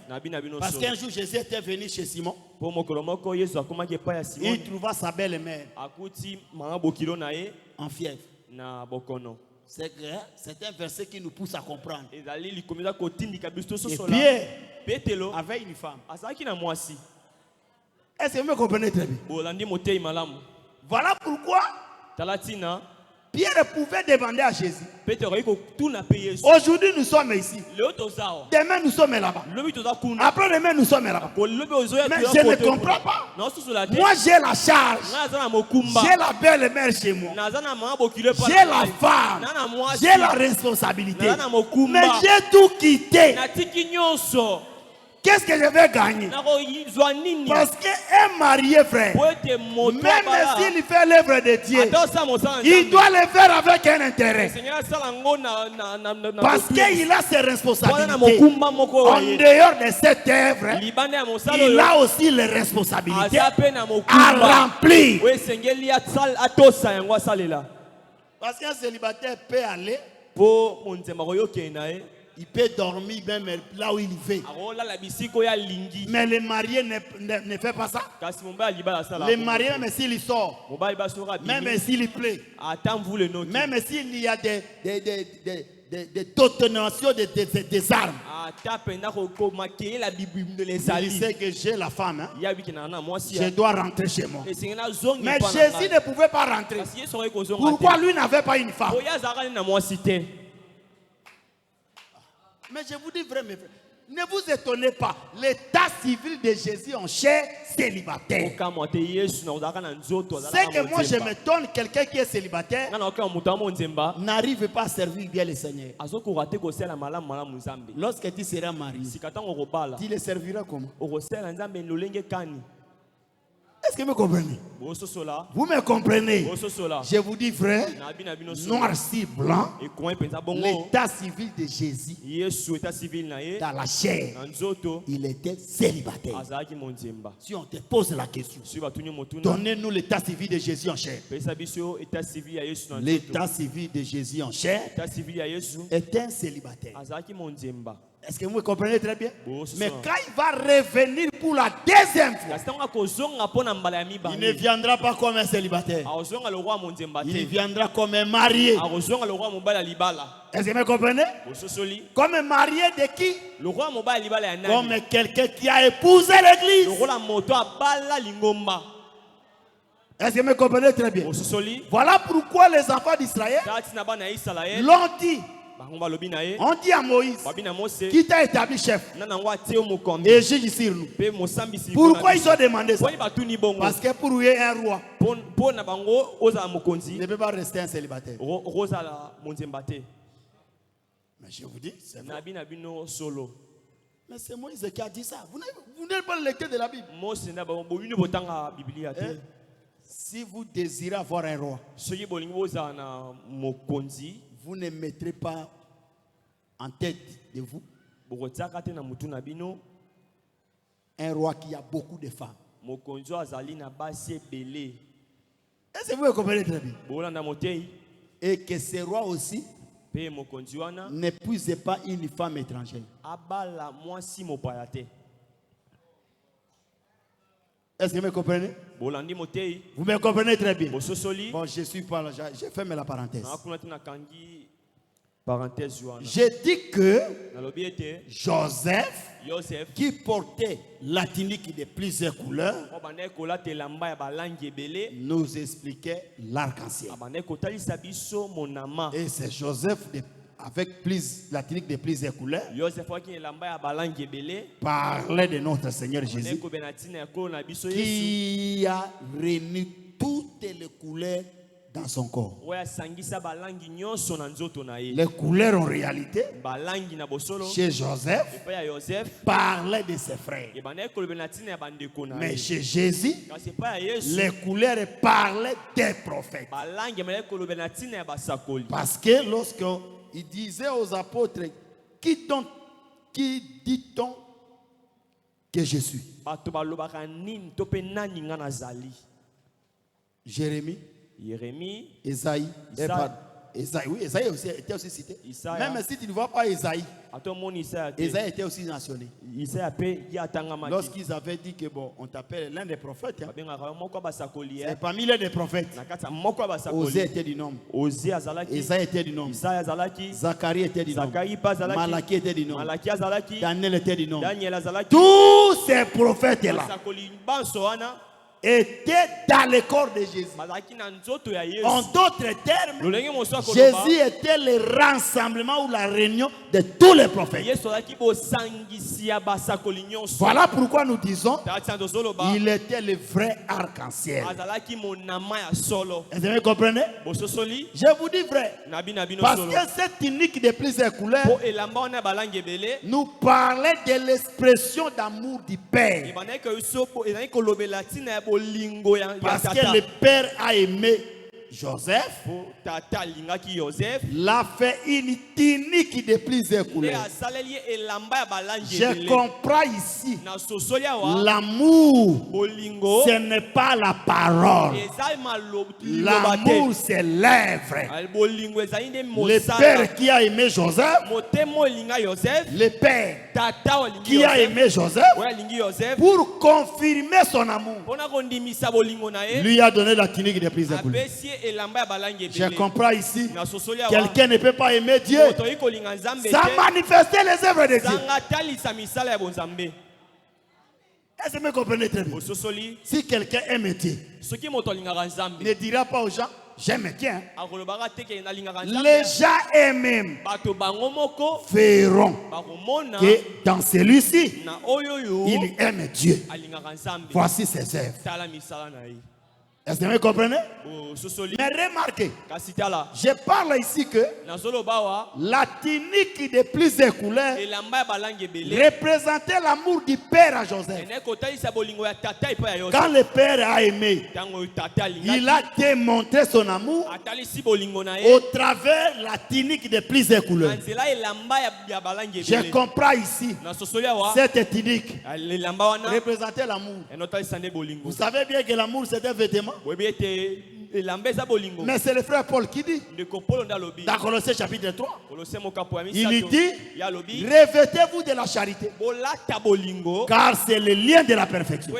Parce qu'un jour Jésus était venu chez Simon. Po mokolo moko Yesu akomaki epai ya Simon. Il trouva sa belle-mère Akuti mama bokilo na ye en fièvre. na bokono. C'est un verset qui nous pousse à comprendre. Ezali likomeza kotindika biso Et sosola. Pierre Petelo avait une femme. azalaki na mwasi. Est-ce que vous me comprenez très bien? Bolandi motei malamu. Voilà pourquoi Talatina Pierre pouvait demander à Jésus. Petero iko tuna pe Yesu. Aujourd'hui nous sommes ici. Leo tozao. Demain nous sommes là-bas. Lobi toza kuna. Après-demain nous sommes là-bas. Ko lobi ozoya Mais toza je ne kote. comprends pas. Na sosola te. Moi j'ai la charge. Na zana mokumba. J'ai la belle-mère chez moi. Na zana mama bokilo pa. J'ai la femme. Na na mwasi. J'ai la responsabilité. Na na mokumba. Mais j'ai tout quitté. Na tiki nyonso. Qu'est-ce que je vais gagner? Na ko izwa nini? Parce qu'un marié, frère, Po ete moto même s'il fait l'œuvre de Dieu, il doit le faire avec un intérêt. Parce qu'il a ses responsabilités. En dehors de cette œuvre, il a aussi les responsabilités à remplir. Parce qu'un célibataire peut aller, il peut dormir même là où il veut. Mais le marié ne fait pas ça. Le marié, même s'il sort, même s'il plaît, même s'il y a des détonations des armes, il sait que j'ai la femme. Hein? Je dois rentrer chez moi. Mais Jésus ne pouvait pas rentrer. Pourquoi lui n'avait pas une femme? Mais je vous dis vrai, mes frères, ne vous étonnez pas. L'état civil de Jésus en chair célibataire. C'est que moi je m'étonne, quelqu'un qui est célibataire n'arrive pas à servir bien le Seigneur. Lorsque tu seras marié, tu le serviras comment? Est-ce que vous me comprenez? Vous me comprenez? Je vous dis frère, noir si blanc, l'état civil de Jésus dans la chair, il était célibataire. Si on te pose la question, donnez-nous l'état civil de Jésus en chair. L'état civil de Jésus en chair est un célibataire. Est-ce que vous me comprenez très bien? Mais quand il va revenir pour la deuxième fois, il ne viendra pas comme un célibataire. Il viendra comme un marié. Est-ce que vous me comprenez? Comme un marié de qui? Comme quelqu'un qui a épousé l'église. Est-ce que vous me comprenez très bien? Voilà pourquoi les enfants d'Israël l'ont dit. On dit à Moïse qui t'a établi chef et juge sur nous. Pourquoi ils ont demandé ça? Parce que pour lui un roi ne peut pas rester un célibataire. Mais je vous dis, c'est vrai. Mais c'est Moïse qui a dit ça. Vous n'êtes pas le lecteur de la Bible. Si vous désirez avoir un roi, vous ne mettrez pas en tête de vous un roi qui a beaucoup de femmes. Est-ce que vous comprenez très bien? Et que ce roi aussi n'épouse pas une femme étrangère. Est-ce que vous me comprenez? Vous me comprenez très bien. Bon, je suis pas là, j'ai fermé la parenthèse. J'ai dit que Joseph, qui portait la tunique de plusieurs couleurs, nous expliquait l'arc-en-ciel. Et c'est Joseph avec la tunique de plusieurs couleurs parlait de notre Seigneur Jésus qui a réuni toutes les couleurs dans son corps. Les couleurs en réalité chez Joseph parlaient de ses frères, mais chez Jésus les couleurs parlaient des prophètes, parce que lorsqu'on il disait aux apôtres, qui dit-on que je suis? Jérémie, Esaïe, oui, Esaïe était aussi cité. Même si tu ne vois pas Esaïe, Esaïe était aussi mentionné. Lorsqu'ils avaient dit que bon, on t'appelle l'un des prophètes, c'est parmi les prophètes. Osée était du nombre, Esaïe était du nombre, Zacharie était du nombre, Malachie était du nombre, Daniel était du nombre. Tous ces prophètes-là était dans le corps de Jésus. En d'autres termes, Jésus était le rassemblement ou la réunion de tous les prophètes. Voilà pourquoi nous disons il était le vrai arc-en-ciel. Est-ce que vous comprenez? Je vous dis vrai. Parce que cette tunique de plusieurs couleurs nous parlait de l'expression d'amour du Père. Parce que le Père a aimé Joseph, l'a fait une tunique de plusieurs couleurs. Je comprends ici, l'amour, ce n'est pas la parole. L'amour, c'est l'œuvre. Le Père qui a aimé Joseph, le Père qui a aimé Joseph, pour confirmer son amour, lui a donné la tunique de plusieurs couleurs. Je comprends ici, quelqu'un ne peut pas aimer Dieu sans manifester les œuvres de Dieu. Est-ce que vous me comprenez très bien? Si quelqu'un aime Dieu, ne dira pas aux gens, j'aime Dieu. Les gens eux-mêmes verront que dans celui-ci, il aime Dieu. Voici ses œuvres. Est-ce que vous comprenez? Mais remarquez, je parle ici que la tunique de plusieurs couleurs représentait l'amour du Père à Joseph. Quand le Père a aimé, il a démontré son amour au travers de la tunique de plusieurs couleurs. Je comprends ici, cette tunique représentait l'amour. Vous savez bien que l'amour c'est un vêtement. Mais c'est le frère Paul qui dit dans Colossiens chapitre 3, il dit revêtez-vous de la charité, car c'est le lien de la perfection.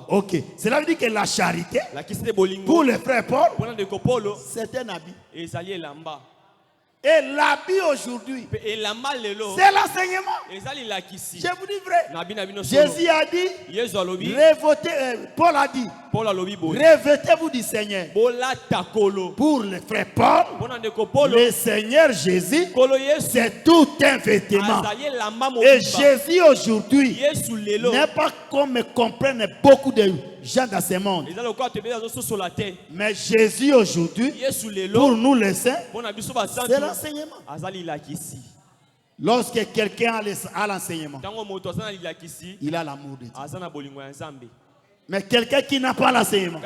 Ok, cela veut dire que la charité pour le frère Paul c'est un habit. Et l'habit aujourd'hui, c'est l'enseignement. Je vous dis vrai. Jésus a dit, Paul a dit, revêtez-vous du Seigneur. Pour le frère Paul, le Seigneur Jésus, c'est tout un vêtement. Et Jésus aujourd'hui n'est pas comme comprennent beaucoup de gens dans ce monde. Mais Jésus aujourd'hui, pour nous les saints, c'est l'enseignement. Lorsque quelqu'un a l'enseignement, il a l'amour de Dieu. Mais quelqu'un qui n'a pas l'enseignement,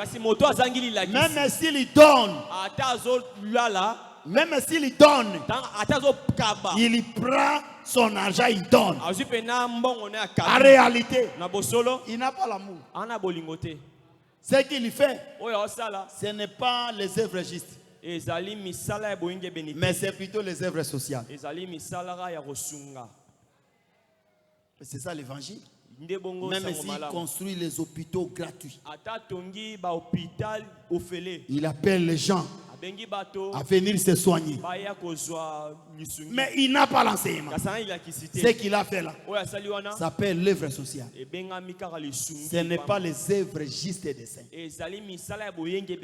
même s'il donne, il prend son argent, il donne. En réalité, il n'a pas l'amour. Ce qu'il fait, ce n'est pas les œuvres justes, mais c'est plutôt les œuvres sociales. C'est ça l'évangile. Même s'il construit les hôpitaux gratuits, il appelle les gens à venir se soigner. Mais il n'a pas l'enseignement. Ce qu'il a fait là s'appelle l'œuvre sociale. Ce n'est pas les œuvres justes des saints.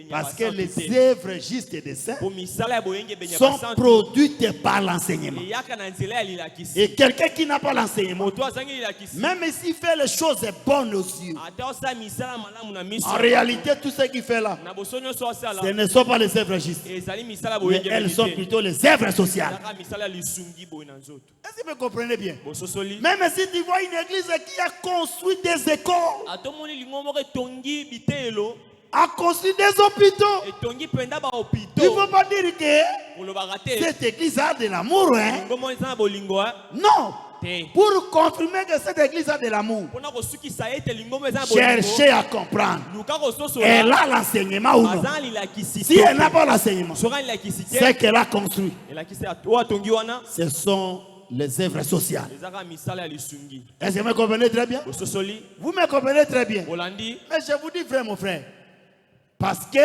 Parce que les œuvres justes des saints sont produites par l'enseignement. Et quelqu'un qui n'a pas l'enseignement, même s'il fait les choses bonnes aux yeux, en réalité tout ce qu'il fait là, ce ne sont pas les œuvres justes, mais elles sont plutôt les œuvres sociales. Est-ce que vous comprenez bien? Même si tu vois une église qui a construit des écoles, a construit des hôpitaux, il ne faut pas dire que cette église a de l'amour. Non. Pour confirmer que cette église a de l'amour, cherchez à comprendre. Elle a l'enseignement ou non? Si elle n'a pas l'enseignement, c'est qu'elle a construit. Ce sont les œuvres sociales. Est-ce que vous me comprenez très bien? Vous me comprenez très bien. Mais je vous dis, frère, mon frère, parce que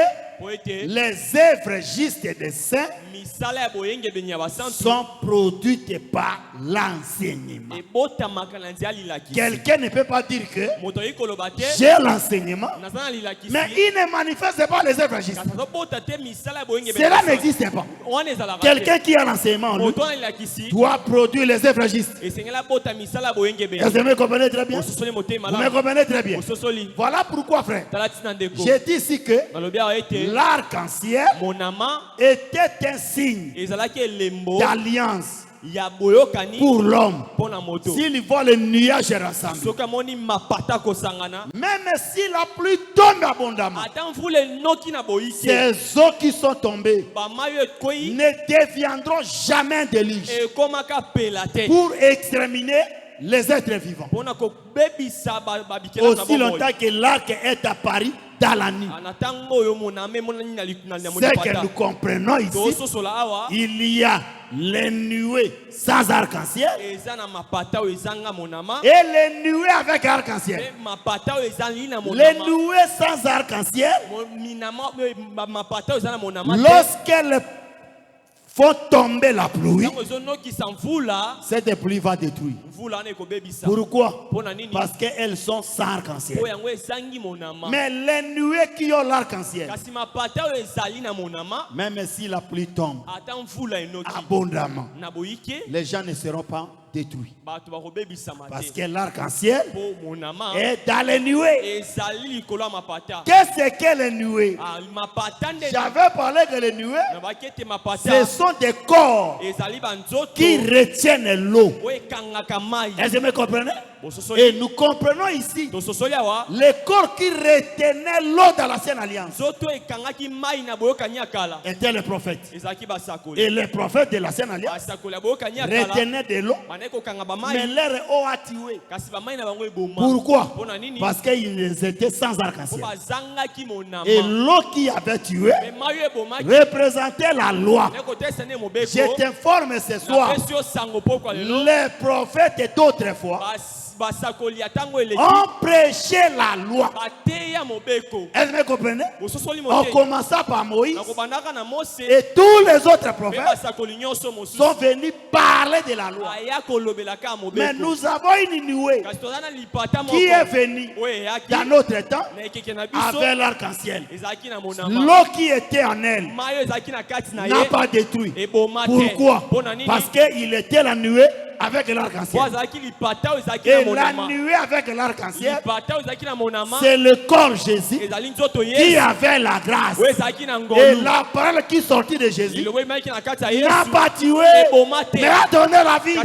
les œuvres justes des saints sont produites par l'enseignement. Quelqu'un ne peut pas dire que j'ai l'enseignement, mais il ne manifeste pas les œuvres justes. Cela n'existe pas. Quelqu'un qui a l'enseignement en lui doit produire les œuvres justes. Est-ce que vous me comprenez très bien? Vous me comprenez très bien? Voilà pourquoi, frère, j'ai dit ici que l'arc-en-ciel était un signe d'alliance pour l'homme. S'il voit les nuages rassemblés, même si la pluie tombe abondamment, ces eaux qui sont tombées ne deviendront jamais un déluge pour exterminer les êtres vivants. Aussi longtemps que l'arc est apparu dans la nuit. C'est que nous comprenons ici, il y a les nuées sans arc-en-ciel et les nuées avec arc-en-ciel. Les nuées sans arc-en-ciel, lorsqu'elles font tomber la pluie, cette pluie va détruire. Pourquoi? Parce qu'elles sont sans arc-en-ciel. Mais les nuées qui ont l'arc-en-ciel, même si la pluie tombe abondamment, les gens ne seront pas détruits. Parce que l'arc-en-ciel est dans les nuées. Qu'est-ce que les nuées? J'avais parlé que les nuées, ce sont des corps qui retiennent l'eau. Est-ce que vous me comprenez? Et nous comprenons ici les corps qui retenaient l'eau dans l'ancienne alliance étaient les prophètes. Et les prophètes de l'ancienne alliance retenaient de l'eau, mais leur eau a tué. Pourquoi? Parce qu'ils étaient sans arc-en-ciel. Et l'eau qui avait tué représentait la loi. Je t'informe ce soir, les prophètes d'autrefois on prêchait la loi. Est-ce que vous comprenez? On commença par Moïse et tous les autres prophètes sont venus parler de la loi. Mais nous avons une nuée qui est venue dans notre temps avec l'arc-en-ciel. L'eau qui était en elle n'a pas détruit. Pourquoi? Parce qu'il était la nuée avec l'arc-en-ciel. Et la nuée avec l'arc-en-ciel, c'est le corps Jésus qui avait la grâce. Et la parole qui sortit de Jésus n'a pas tué, mais a donné la vie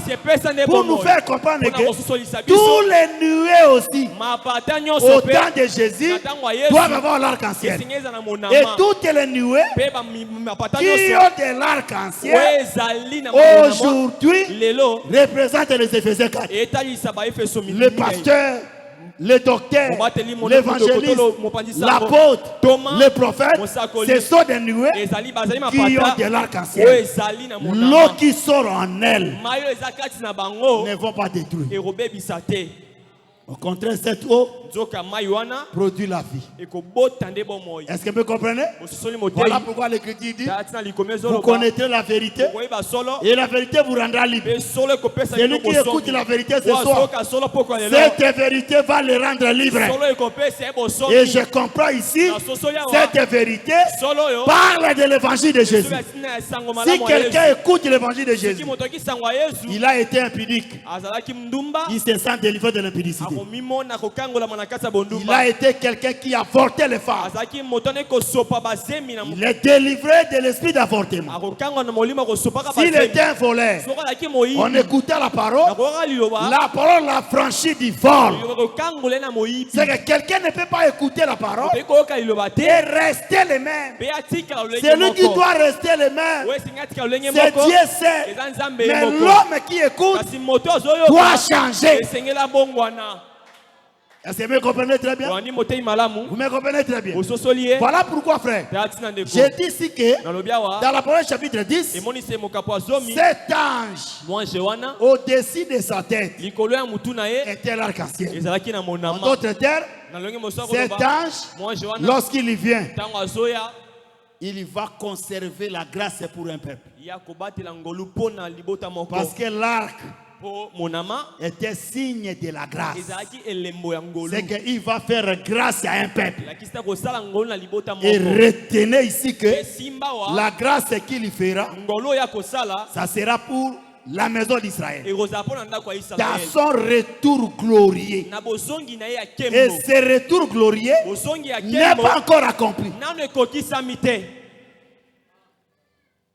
pour nous faire comprendre que tous les nuées aussi, au temps de Jésus, doivent avoir l'arc-en-ciel. Et toutes les nuées qui ont de l'arc-en-ciel aujourd'hui représentent les Éphésiens 4. Le pasteur le docteur, l'évangéliste, l'apôtre, le prophète, ce sont des nuées qui ont de l'arc-en-ciel. L'eau qui sort en elle ne vont pas détruire. Au contraire, cette eau produit la vie. Est-ce que vous comprenez? Voilà pourquoi l'Écriture dit, vous connaîtrez la vérité et la vérité vous rendra libre. Celui qui écoute la vérité ce soir, cette vérité va le rendre libre. Et je comprends ici, cette vérité parle de l'évangile de Jésus. Si quelqu'un écoute l'évangile de Jésus, il a été impudique. Il se sent délivré de l'impudicité. Il a été quelqu'un qui a avorté les femmes. Il est délivré de l'esprit d'avortement. S'il était un voleur, on écoutait la parole l'a franchi du vol. C'est que quelqu'un ne peut pas écouter la parole et rester les mêmes. Celui qui doit rester les mêmes, c'est Dieu seul. Mais l'homme qui écoute doit changer. Est-ce que vous me comprenez très bien? Vous me comprenez très bien? Voilà pourquoi, frère, j'ai dit ici que dans la parole chapitre 10, cet ange au-dessus de sa tête était l'arc-en-ciel. En d'autres termes, cet ange, lorsqu'il vient, il va conserver la grâce pour un peuple. Parce que l'arc était signe de la grâce. C'est qu'il va faire grâce à un peuple. Et retenez ici que la grâce qu'il fera, ça sera pour la maison d'Israël. Dans son retour glorieux. Et ce retour glorieux n'est pas encore accompli.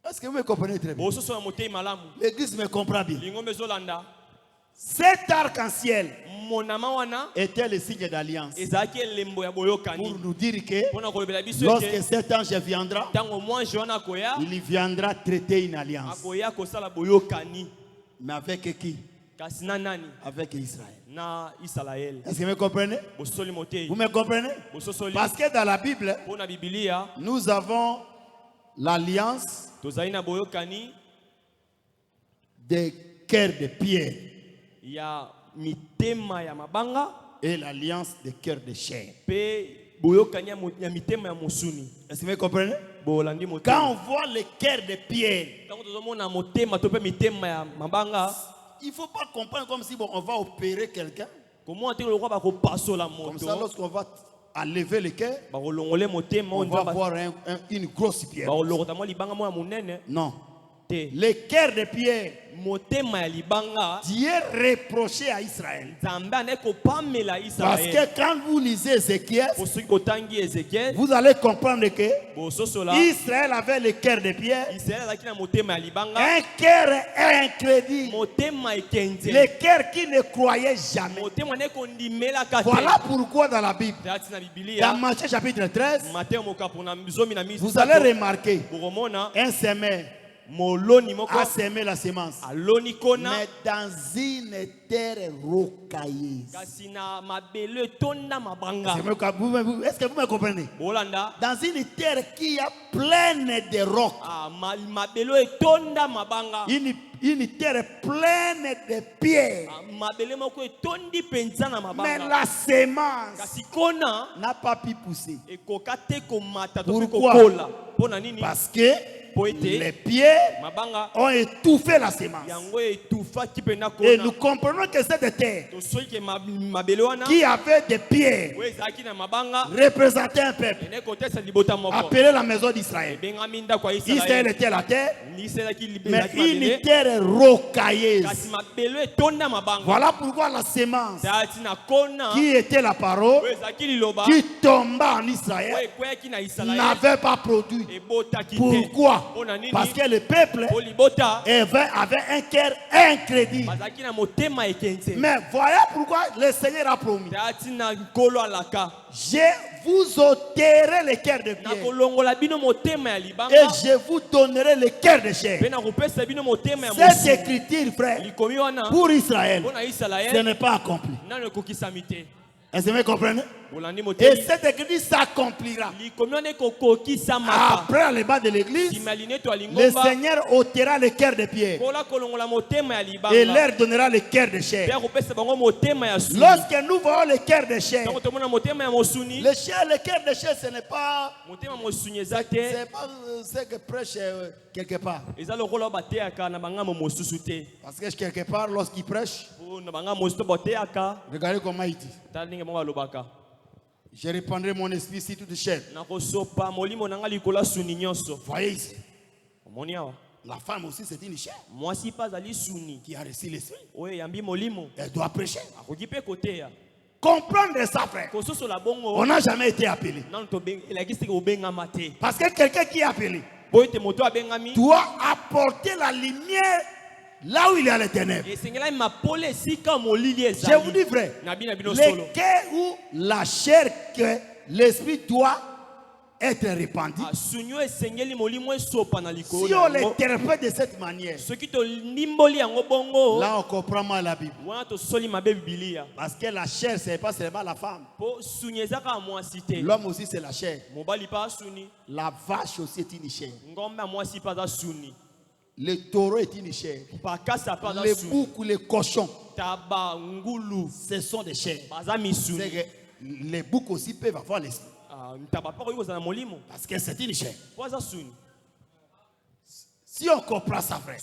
Est-ce que vous me comprenez très bien? L'église me comprend bien. Cet arc-en-ciel était le signe d'alliance. Pour nous dire que lorsque cet ange viendra, il viendra traiter une alliance. Mais avec qui? Avec Israël. Est-ce que vous me comprenez? Vous me comprenez? Parce que dans la Bible, nous avons l'alliance des cœurs de pierre et l'alliance des cœurs de chair. Est-ce que vous me comprenez? Quand on voit les cœurs de pierre, il ne faut pas comprendre comme si on va opérer quelqu'un. Comme ça, lorsqu'on va à lever le cœur, on va voir une grosse pierre. Non. Le cœur de pierre, Dieu reprochait à Israël. Parce que quand vous lisez Ézéchiel, vous allez comprendre que Israël avait le cœur de pierre, un cœur incrédule, le cœur qui ne croyait jamais. Voilà pourquoi dans la Bible, dans Matthieu chapitre 13, vous allez remarquer un semeur a semé la semence, mais dans une terre rocailleuse. Est-ce que vous me comprenez? Dans une terre qui est pleine de rocs. Une terre pleine de pierres. Mais la semence n'a pas pu pousser. Pourquoi? Parce que les pierres ont étouffé la semence. Et nous comprenons que cette terre qui avait des pierres représentait un peuple appelé la maison d'Israël. Israël était la terre, mais une terre rocailleuse. Voilà pourquoi la semence qui était la parole, qui tomba en Israël, n'avait pas produit. Pourquoi? Parce que le peuple avait un cœur incrédule. Mais voilà pourquoi le Seigneur a promis: je vous ôterai le cœur de pierre et je vous donnerai le cœur de chair. Cette écriture, frère, pour Israël, ce n'est pas accompli. Est-ce que vous comprenez? Et cette église s'accomplira. Après le bas de l'église, le Seigneur ôtera le cœur de pierre et leur donnera le cœur de chair. Lorsque nous voyons le cœur de chair, le cœur de chair, ce n'est pas ce que prêche quelque part. Parce que quelque part, lorsqu'il prêche, regardez comment il dit. Je répandrai mon esprit sur toute chair. Voyez ici. La femme aussi, c'est une chair qui a reçu l'esprit. Elle doit prêcher. Comprendre ça, frère. On n'a jamais été appelé. Parce que quelqu'un qui est appelé doit apporter la lumière là où il y a les ténèbres. Je vous dis vrai, le cœur ou la chair que l'esprit doit être répandu. Si on l'interprète de cette manière, là on comprend mal la Bible. Parce que la chair, ce n'est pas seulement la femme. L'homme aussi, c'est la chair. La vache aussi est une chair. Le taureau est une chair. Les boucs ou les cochons, ce sont des chairs. Les boucs aussi peuvent avoir l'esprit. Parce que c'est une chair. Si on comprend ça, frère,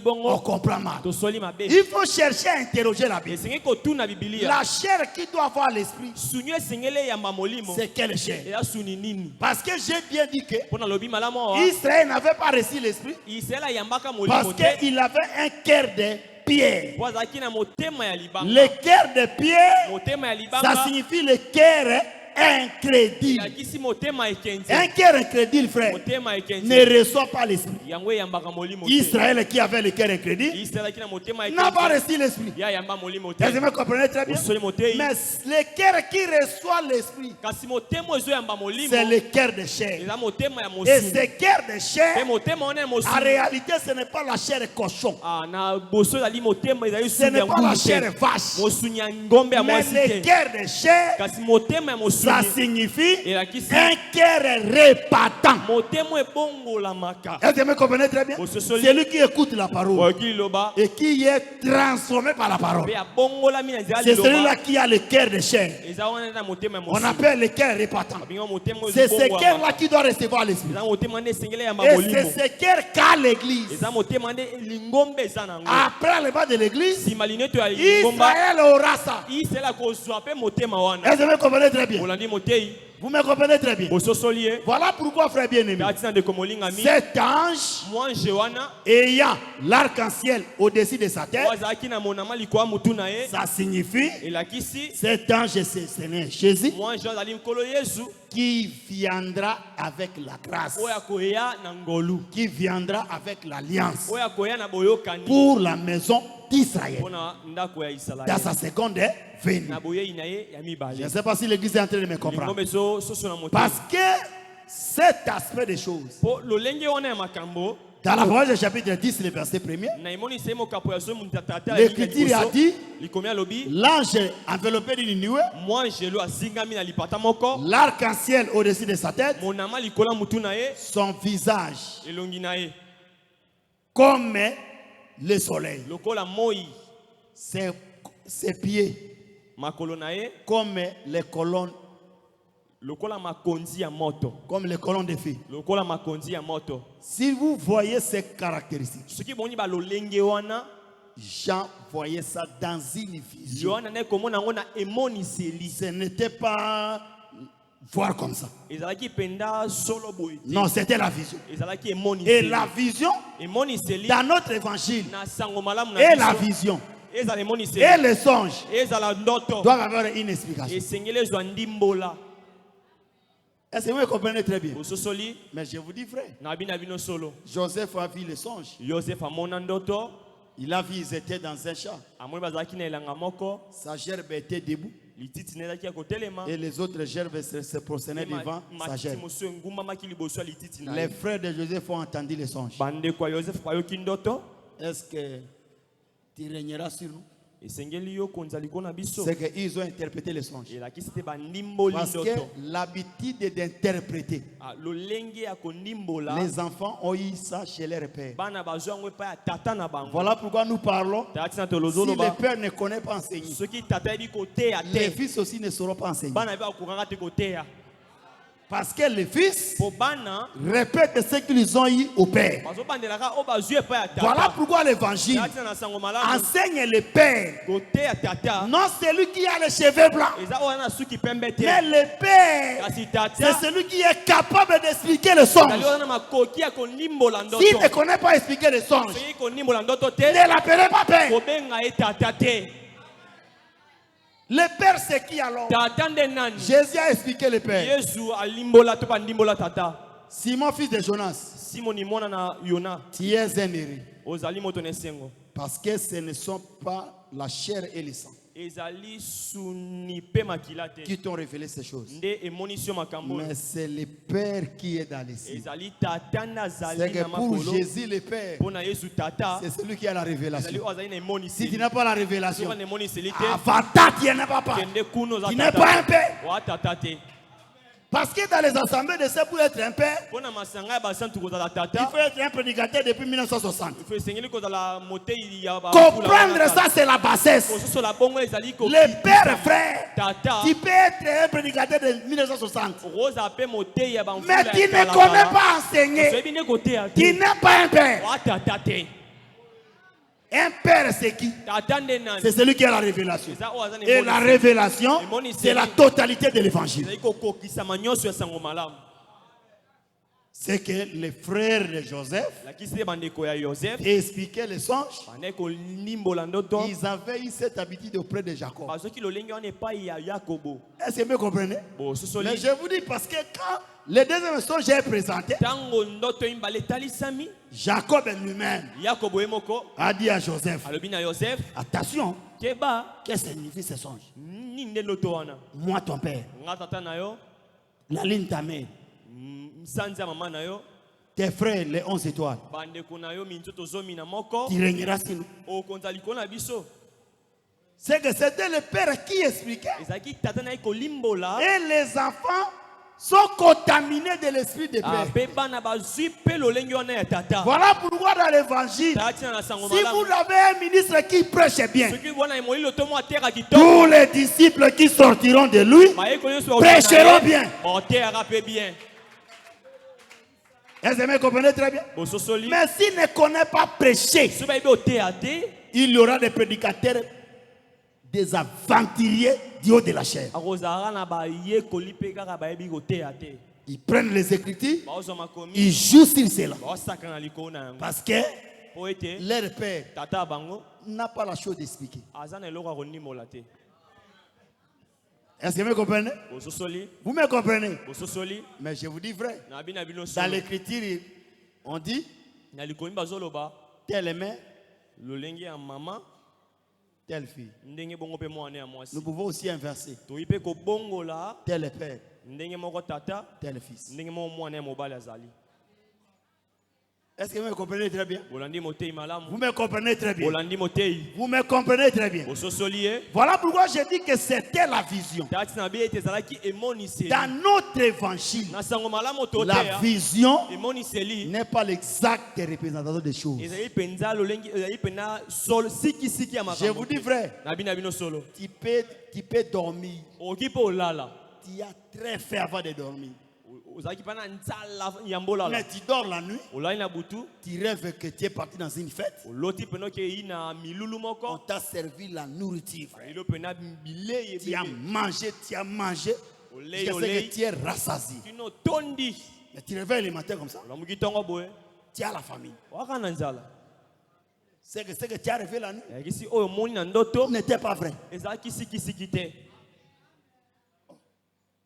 on comprend mal. Il faut chercher à interroger la Bible. La chair qui doit avoir l'esprit, c'est quelle chair? Parce que j'ai bien dit que Israël n'avait pas reçu l'esprit parce qu'il avait un cœur de pierre. Le cœur de pierre, ça signifie le cœur incrédule. Un cœur incrédule, frère, ne reçoit pas l'esprit. Israël qui avait le cœur incrédule n'a pas reçu l'esprit. Est-ce que vous comprenez très bien? Mais le cœur qui reçoit l'esprit, c'est le cœur de chair. Et ce cœur de chair, en réalité, ce n'est pas la chair de cochon. Ce n'est pas la chair de vache. Mais le cœur de chair, ça signifie un cœur répatant. Est-ce que vous comprenez très bien? C'est lui qui écoute la parole et qui est transformé par la parole. C'est celui-là qui a le cœur de chair. On appelle le cœur répatant. C'est ce cœur-là qui doit recevoir l'esprit. Et c'est ce cœur qu'a l'église. Après le bas de l'église, Israël aura ça. Est-ce que vous comprenez très bien? Vous me comprenez très bien. Voilà pourquoi, frère bien-aimé, cet ange ayant l'arc-en-ciel au-dessus de sa tête, ça signifie cet ange, c'est Jésus, qui viendra avec la grâce, qui viendra avec l'alliance pour la maison d'Israël dans sa seconde venue. Je ne sais pas si l'église est en train de me comprendre. Parce que cet aspect des choses, dans la parole du chapitre 10, le verset 1er, l'Écriture a dit, l'ange enveloppé d'une nuée, l'arc-en-ciel au-dessus de sa tête, son visage comme le soleil, ses pieds comme les colonnes, comme les colonnes de feu. Si vous voyez ces caractéristiques, Jean voyait ça dans une vision. Ce n'était pas voir comme ça. Non, c'était la vision. Et la vision, dans notre évangile, et la vision, et les songes doivent avoir une explication. Est-ce que vous comprenez très bien? Mais je vous dis, frère, Joseph a vu les songes. Il a vu, ils étaient dans un champ. Sa gerbe était debout. Et les autres gerbes se prosternaient devant sa gerbe. Les frères de Joseph ont entendu les songes. Est-ce que tu régneras sur nous? c'est qu'ils ont interprété les songes. Parce que l'habitude d'interpréter, les enfants ont eu ça chez leur père. Voilà pourquoi nous parlons. Si le père ne connaît pas enseigner, les fils aussi ne sauront pas enseigner. Parce que les fils répètent ce qu'ils ont eu au père. Voilà pourquoi l'évangile enseigne le père. Non celui qui a les cheveux blancs, mais le père, c'est celui qui est capable d'expliquer le songe. S'il ne connaît pas expliquer le songe, ne l'appelez pas père. Le père c'est qui alors? Jésus a expliqué le père. Simon fils de Jonas, tu es un héros. Parce que ce ne sont pas la chair et le sang qui t'ont révélé ces choses, mais c'est le Père qui est dans les cieux. C'est que pour Jésus le Père, c'est celui qui a la révélation. Si tu n'as pas la révélation, tu n'es pas un père. Parce que dans les assemblées de saints, pour être un père, il faut être un prédicateur depuis 1960. Comprendre ça, c'est la bassesse. Le père, frère, tu peux être un prédicateur de 1960. Mais tu ne connais pas enseigner. Tu n'es pas un père. Un père, c'est qui? C'est celui qui a la révélation. Et la révélation, c'est la totalité de l'évangile. C'est que les frères de Joseph expliquaient les songes. Ils avaient eu cette habitude auprès de Jacob. Est-ce que vous comprenez? Mais je vous dis parce que quand le deuxième songe est présenté, Jacob lui-même a dit à Joseph, attention, qu'est-ce que signifie ce songe? Moi ton père, la ligne ta mère, tes frères les 11 étoiles, tu régneras sur nous. C'est que c'était le père qui expliquait. Et les enfants sont contaminés de l'esprit de père. Voilà pourquoi dans l'évangile, si vous avez un ministre qui prêche bien, tous les disciples qui sortiront de lui prêcheront bien. Est-ce que vous comprenez très bien? Mais s'il ne connaît pas prêcher, il y aura des prédicateurs, des aventuriers du haut de la chair. Ils prennent les écritures, ils jouent sur cela. Parce que leur père n'a pas la chose d'expliquer. Est-ce que vous me comprenez? Vous me comprenez? Mais je vous dis vrai. Dans l'écriture, on dit telle mère, telle fille. Nous pouvons aussi inverser. Tel père, tel fils. Est-ce que vous me comprenez très bien? Vous me comprenez très bien. Vous me comprenez très bien. Voilà pourquoi je dis que c'était la vision. Dans notre évangile, la vision n'est pas l'exacte représentation des choses. Je vous dis vrai, tu peux dormir. Tu as très fait avant de dormir. Mais tu dors la nuit, tu rêves que tu es parti dans une fête, on t'a servi la nourriture, tu as mangé, jusqu'à ce que tu es rassasié. Mais tu réveilles le matin comme ça, tu as la famille. C'est que tu as rêvé la nuit n'était pas vrai.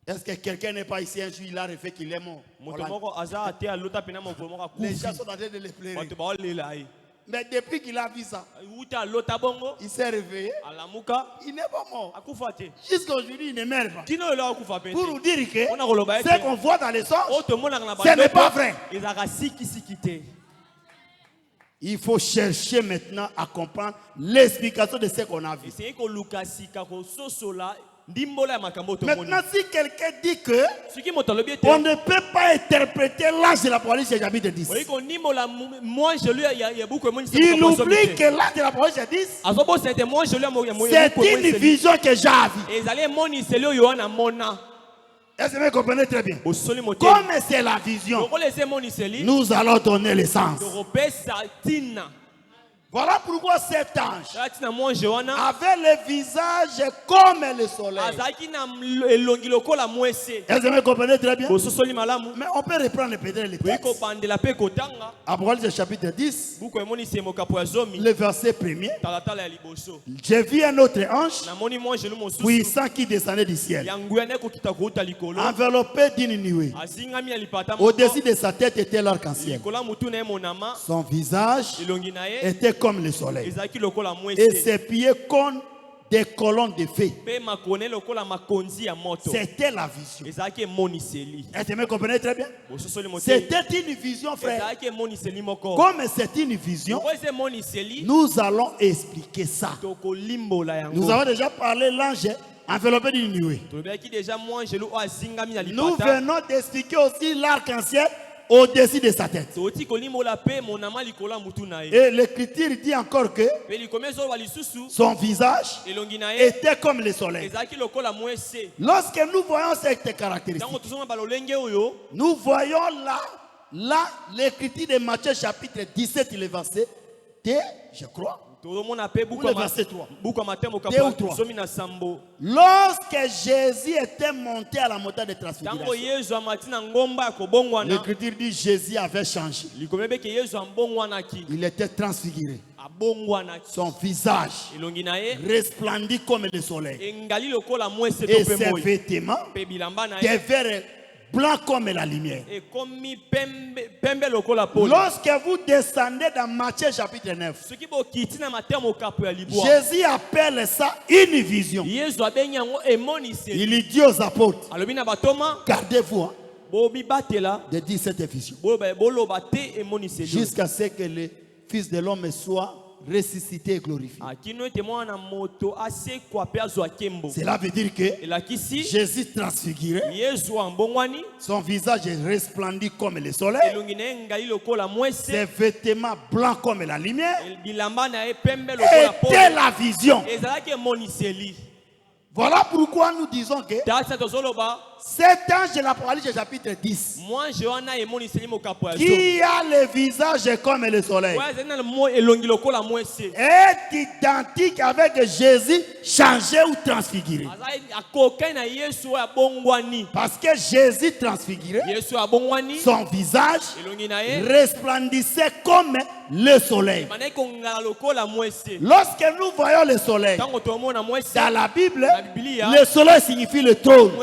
Est-ce que quelqu'un n'est pas ici un jour, il a rêvé qu'il est mort? Les gens sont en train de le pleurer. Mais depuis qu'il a vu ça, il s'est réveillé. Il n'est pas mort. Jusqu'à aujourd'hui, il ne meurt pas. Pour nous dire que ce qu'on voit dans les songes, ce n'est pas vrai. Il faut chercher maintenant à comprendre l'explication de ce qu'on a vu. Maintenant, si quelqu'un dit que on ne peut pas interpréter l'âge de l'Apocalypse de chapitre 10, il oublie que l'âge de l'Apocalypse 10, c'est une vision que j'ai vue. Est-ce que vous comprenez très bien? Comme c'est la vision, nous allons donner le sens. Voilà pourquoi cet ange avait le visage comme le soleil. Est-ce que vous comprenez très bien? Mais on peut reprendre peut-être le texte. Apocalypse chapitre 10, le verset 1er. J'ai vu un autre ange puissant qui descendait du ciel, enveloppé d'une nuée. Au-dessus de sa tête était l'arc-en-ciel. Son visage était comme le soleil, et ses pieds comme des colonnes de feu. C'était la vision. Est-ce que vous comprenez très bien? C'était une vision, frère. Comme c'est une vision, nous allons expliquer ça. Nous avons déjà parlé de l'ange enveloppé d'une nuée. Nous venons d'expliquer aussi l'arc-en-ciel au-dessus de sa tête. Et l'écriture dit encore que son visage était comme le soleil. Lorsque nous voyons cette caractéristique, nous voyons là l'écriture de Matthieu chapitre 17, le verset 2, je crois. Le verset 3. 2 ou 3. Lorsque Jésus était monté à la montagne de transfiguration, l'écriture dit Jésus avait changé. Il était transfiguré. Son visage resplendit comme le soleil. Et ses vêtements devenaient blanc comme la lumière. Lorsque vous descendez dans Matthieu chapitre 9, Jésus appelle ça une vision. Il dit aux apôtres, gardez-vous de dire cette vision jusqu'à ce que le Fils de l'homme soit ressuscité et glorifié. Cela veut dire que Jésus transfiguré, son visage resplendit comme le soleil, ses vêtements blancs comme la lumière, était la vision. Voilà pourquoi nous disons que cet ange de l'Apocalypse chapitre 10, qui a le visage comme le soleil, est identique avec Jésus changé ou transfiguré. Parce que Jésus transfiguré, son visage resplendissait comme le soleil. Lorsque nous voyons le soleil dans la Bible, le soleil signifie le trône.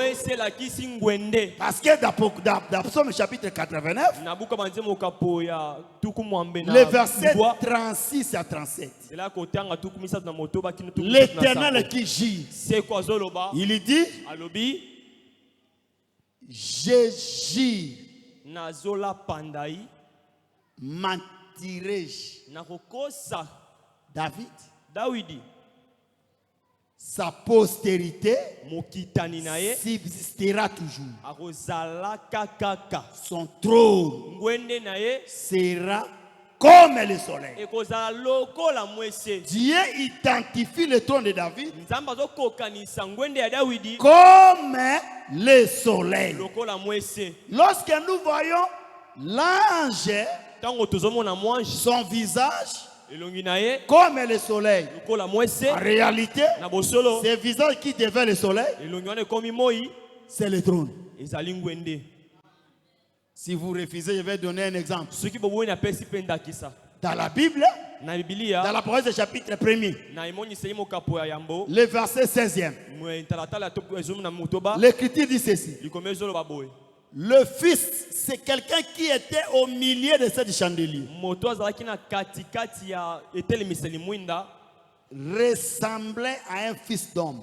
Parce que dans Psaume chapitre 89, les versets 36 à 37, l'Éternel qui gît, il dit, je gis, mentirai-je. David, sa postérité subsistera toujours. Son trône sera comme le soleil. Dieu identifie le trône de David comme le soleil. Lorsque nous voyons l'ange, son visage comme le soleil, en réalité, ce visage qui devient le soleil, c'est le trône. Si vous refusez, je vais donner un exemple. Dans la Bible, dans la Proverbe chapitre 1er, le verset 16e, l'écriture dit ceci. Le fils, c'est quelqu'un qui était au milieu de cette chandelier. Ressemblait à un fils d'homme.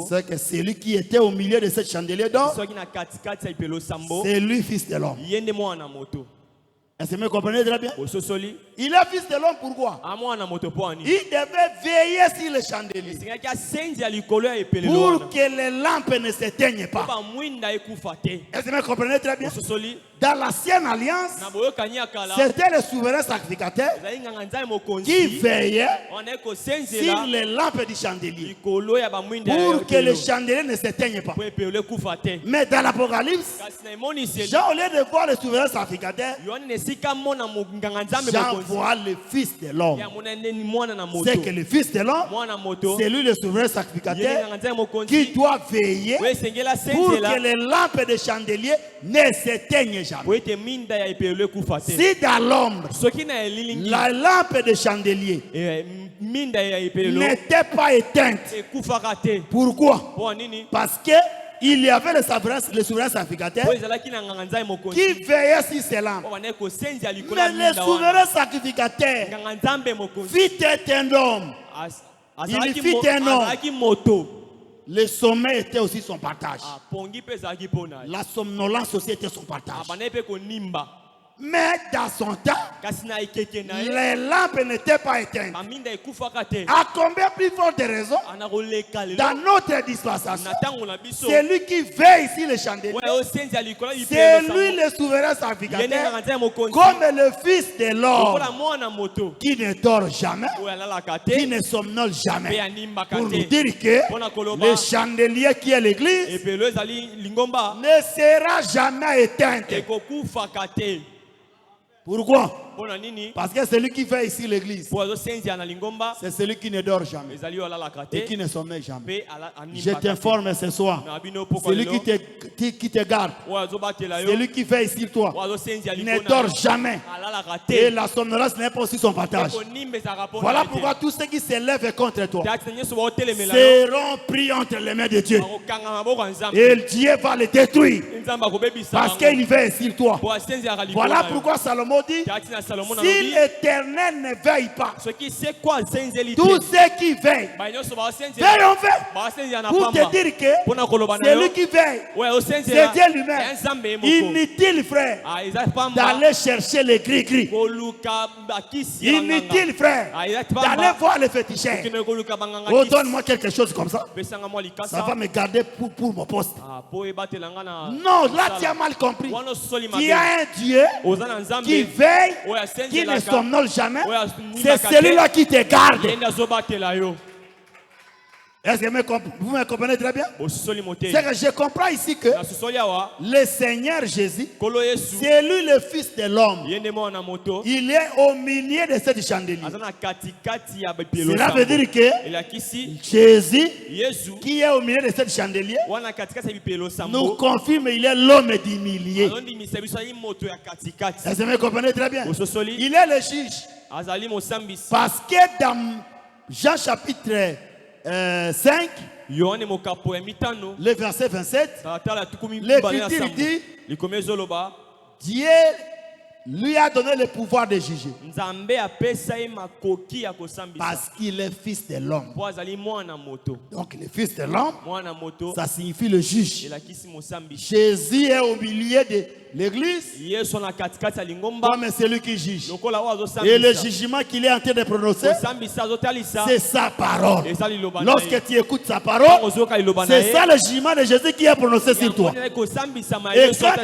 C'est que celui qui était au milieu de cette chandelier d'or, c'est lui fils de l'homme. Est-ce que vous comprenez très bien? Il est fils de l'homme, pourquoi? Il devait veiller sur les chandeliers pour que les lampes ne s'éteignent pas. Est-ce que vous comprenez très bien? Dans l'ancienne alliance, c'était le souverain sacrificateur qui veillait sur les lampes du chandelier pour que les chandeliers ne s'éteignent pas. Mais dans l'Apocalypse, Jean, au lieu de voir le souverain sacrificateur, Jean voit le Fils de l'homme. C'est que le Fils de l'homme, c'est lui le souverain sacrificateur qui doit veiller pour que les lampes de chandelier ne s'éteignent jamais. Si dans l'ombre, la lampe de chandelier n'était pas éteinte, pourquoi? Parce que il y avait le souverain sacrificateur qui veillait sur ces lampes. Mais le souverain sacrificateur fit un homme. Il fit un homme. Le sommeil était aussi son partage. La somnolence aussi était son partage. Mais dans son temps, les lampes n'étaient pas éteintes. À combien plus forte raison, dans notre dispensation, c'est lui qui veille sur les chandeliers. C'est lui le souverain sacrificateur, comme le Fils de l'homme, qui ne dort jamais, qui ne somnole jamais. Pour nous dire que le chandelier qui est l'église ne sera jamais éteint. Pourquoi? Parce que celui qui fait ici l'église, c'est celui qui ne dort jamais et qui ne sommeille jamais. Je t'informe ce soir, celui qui te garde, celui qui fait ici toi, ne dort jamais. Et la somnolence n'est pas aussi son partage. Voilà pourquoi tous ceux qui se lèvent contre toi seront pris entre les mains de Dieu. Et Dieu va les détruire parce qu'il veille sur toi. Voilà pourquoi Salomon dit, si l'Éternel ne veille pas, tous ceux qui veillent, veillent en fait. Pour te dire que celui qui veille, c'est Dieu lui-même. Inutile, frère, d'aller chercher les gris-gris. Inutile, frère, d'aller voir les féticheurs. Oh, donne-moi quelque chose comme ça. Ça va me garder pour mon poste. Non, là tu as mal compris. Il y a un Dieu qui veille, qui ne somnole jamais. C'est celui-là qui te garde. Est-ce que vous me comprenez très bien? C'est que je comprends ici que le Seigneur Jésus, c'est lui le Fils de l'homme. Il est au milieu de cette chandelier. Cela veut dire que Jésus, qui est au milieu de cette chandelier, nous confirme qu'il est l'homme du milieu. Est-ce que vous me comprenez très bien? Il est le juge. Parce que dans Jean chapitre 5, le verset 27, l'Écriture dit, Dieu lui a donné le pouvoir de juger parce qu'il est fils de l'homme. Donc le fils de l'homme, ça signifie le juge. Jésus est au milieu de l'église comme celui qui juge. Et le jugement qu'il est en train de prononcer, c'est sa parole. Lorsque tu écoutes sa parole, c'est ça le jugement de Jésus qui est prononcé sur toi. Et quand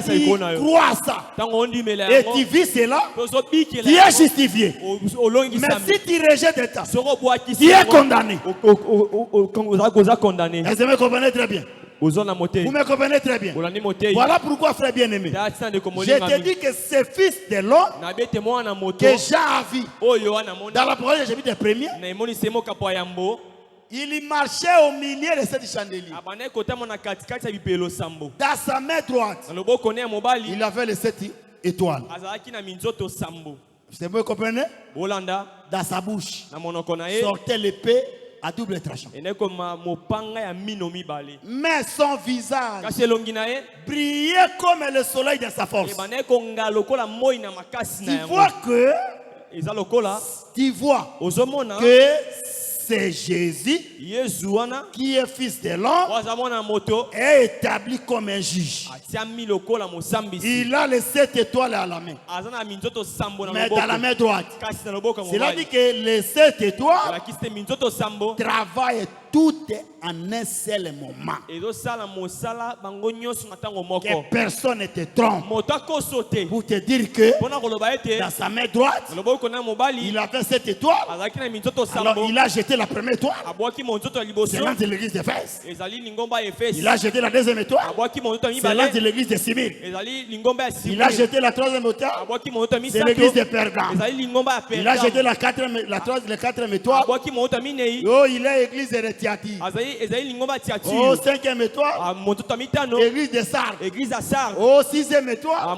tu crois ça et tu vis cela, tu es justifié. Mais si tu rejettes ça, tu es condamné. Est-ce que vous me comprenez très bien? Vous me comprenez très bien. Voilà pourquoi, frère bien-aimé, je te dis que ce fils de l'homme que Jean a vu dans la parole de chapitre 1er, il marchait au milieu de cette chandelier. Dans sa main droite, il avait les 7 étoiles. Vous me comprenez? Dans sa bouche sortait l'épée à double tranchant. Mais son visage brillait comme le soleil de sa force. Tu vois que c'est Jésus qui est fils de l'homme est établi comme un juge. Il a les 7 étoiles à la main, mais dans la main droite. Cela dit que les 7 étoiles travaillent toutes en un seul moment. Que personne ne te trompe. Pour te dire que dans sa main droite, il avait 7 étoiles. Alors il a jeté la première étoile. C'est l'ange de l'église d'Éphèse. Il a jeté la deuxième étoile. C'est l'ange de l'église de Simir. Il a jeté la troisième étoile. C'est l'église de Pergame. Il a jeté la quatrième étoile. Oh, il est l'église de Tiati. Oh, 5e étoile. L'église de Sardes. Oh, 6e étoile.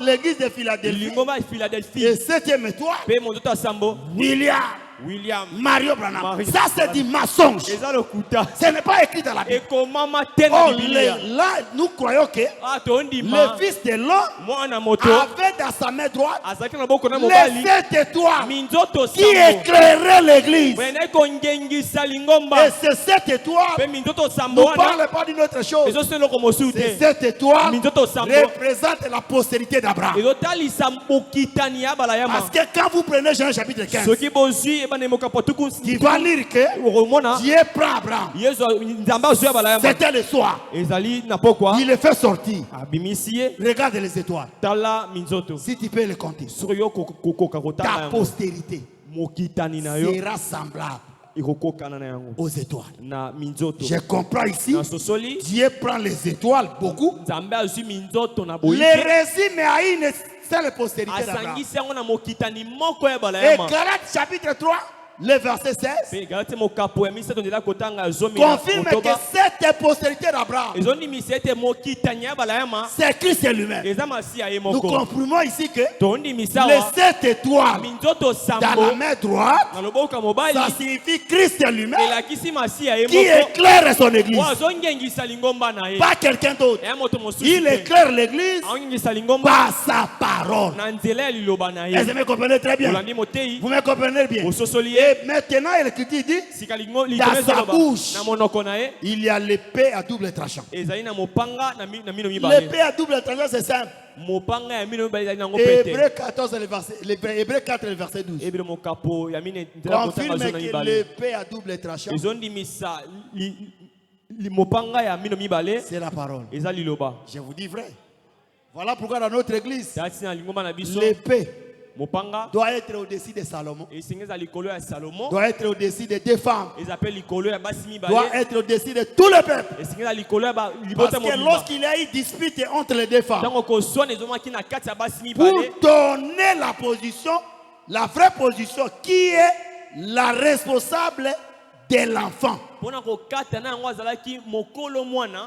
L'église de Philadelphie. Et 7e étoile. William Mario Branham. Ça c'est du mensonge. Ce n'est pas écrit dans la Bible. Oh, là, nous croyons que le fils de l'homme avait dans sa main droite les 7 étoiles qui éclairaient l'église. Et ces 7 étoiles ne parlent pas d'une autre chose. Ces 7 étoiles représentent la postérité d'Abraham. Parce que quand vous prenez Jean chapitre 15, qui va lire que Dieu prend Abraham. C'était le soir. Il les fait sortir. Regarde les étoiles. Si tu peux les compter, ta postérité sera semblable aux étoiles. Je comprends ici. Dieu prend les étoiles beaucoup. Les résume à une seule postérité d'Abraham. Et Galates chapitre 3, le verset 16 confirme que cette postérité d'Abraham, c'est Christ lui-même. Nous comprenons ici que les 7 étoiles dans la main droite, ça signifie Christ lui-même qui éclaire son église. Pas quelqu'un d'autre. Il éclaire l'église par sa parole. Est-ce que vous me comprenez très bien? Vous me comprenez bien? Et maintenant, l'Écriture dit, dans sa bouche, il y a l'épée à double tranchant. L'épée à double tranchant, c'est simple. Hébreux 4, le verset 12. Confirme que l'épée à double tranchant, c'est la parole. Je vous dis vrai. Voilà pourquoi dans notre église, l'épée doit être au-dessus de Salomon. Doit être au-dessus de 2 femmes. Doit être au-dessus de tout le peuple. Parce que lorsqu'il y a eu dispute entre les 2 femmes, pour donner la position, la vraie position, qui est la responsable de l'enfant,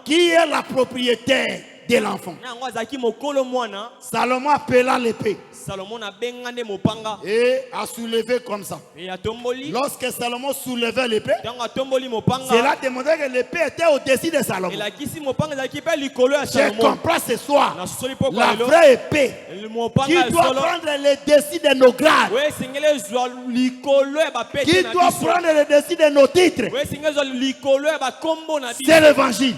qui est la propriétaire de l'enfant, Salomon appela l'épée et a soulevé comme ça. Lorsque Salomon soulevait l'épée, cela démontrait que l'épée était au-dessus de Salomon. Je comprends ce soir la vraie épée qui doit prendre le dessus de nos grades, qui doit prendre le dessus de nos titres. C'est l'évangile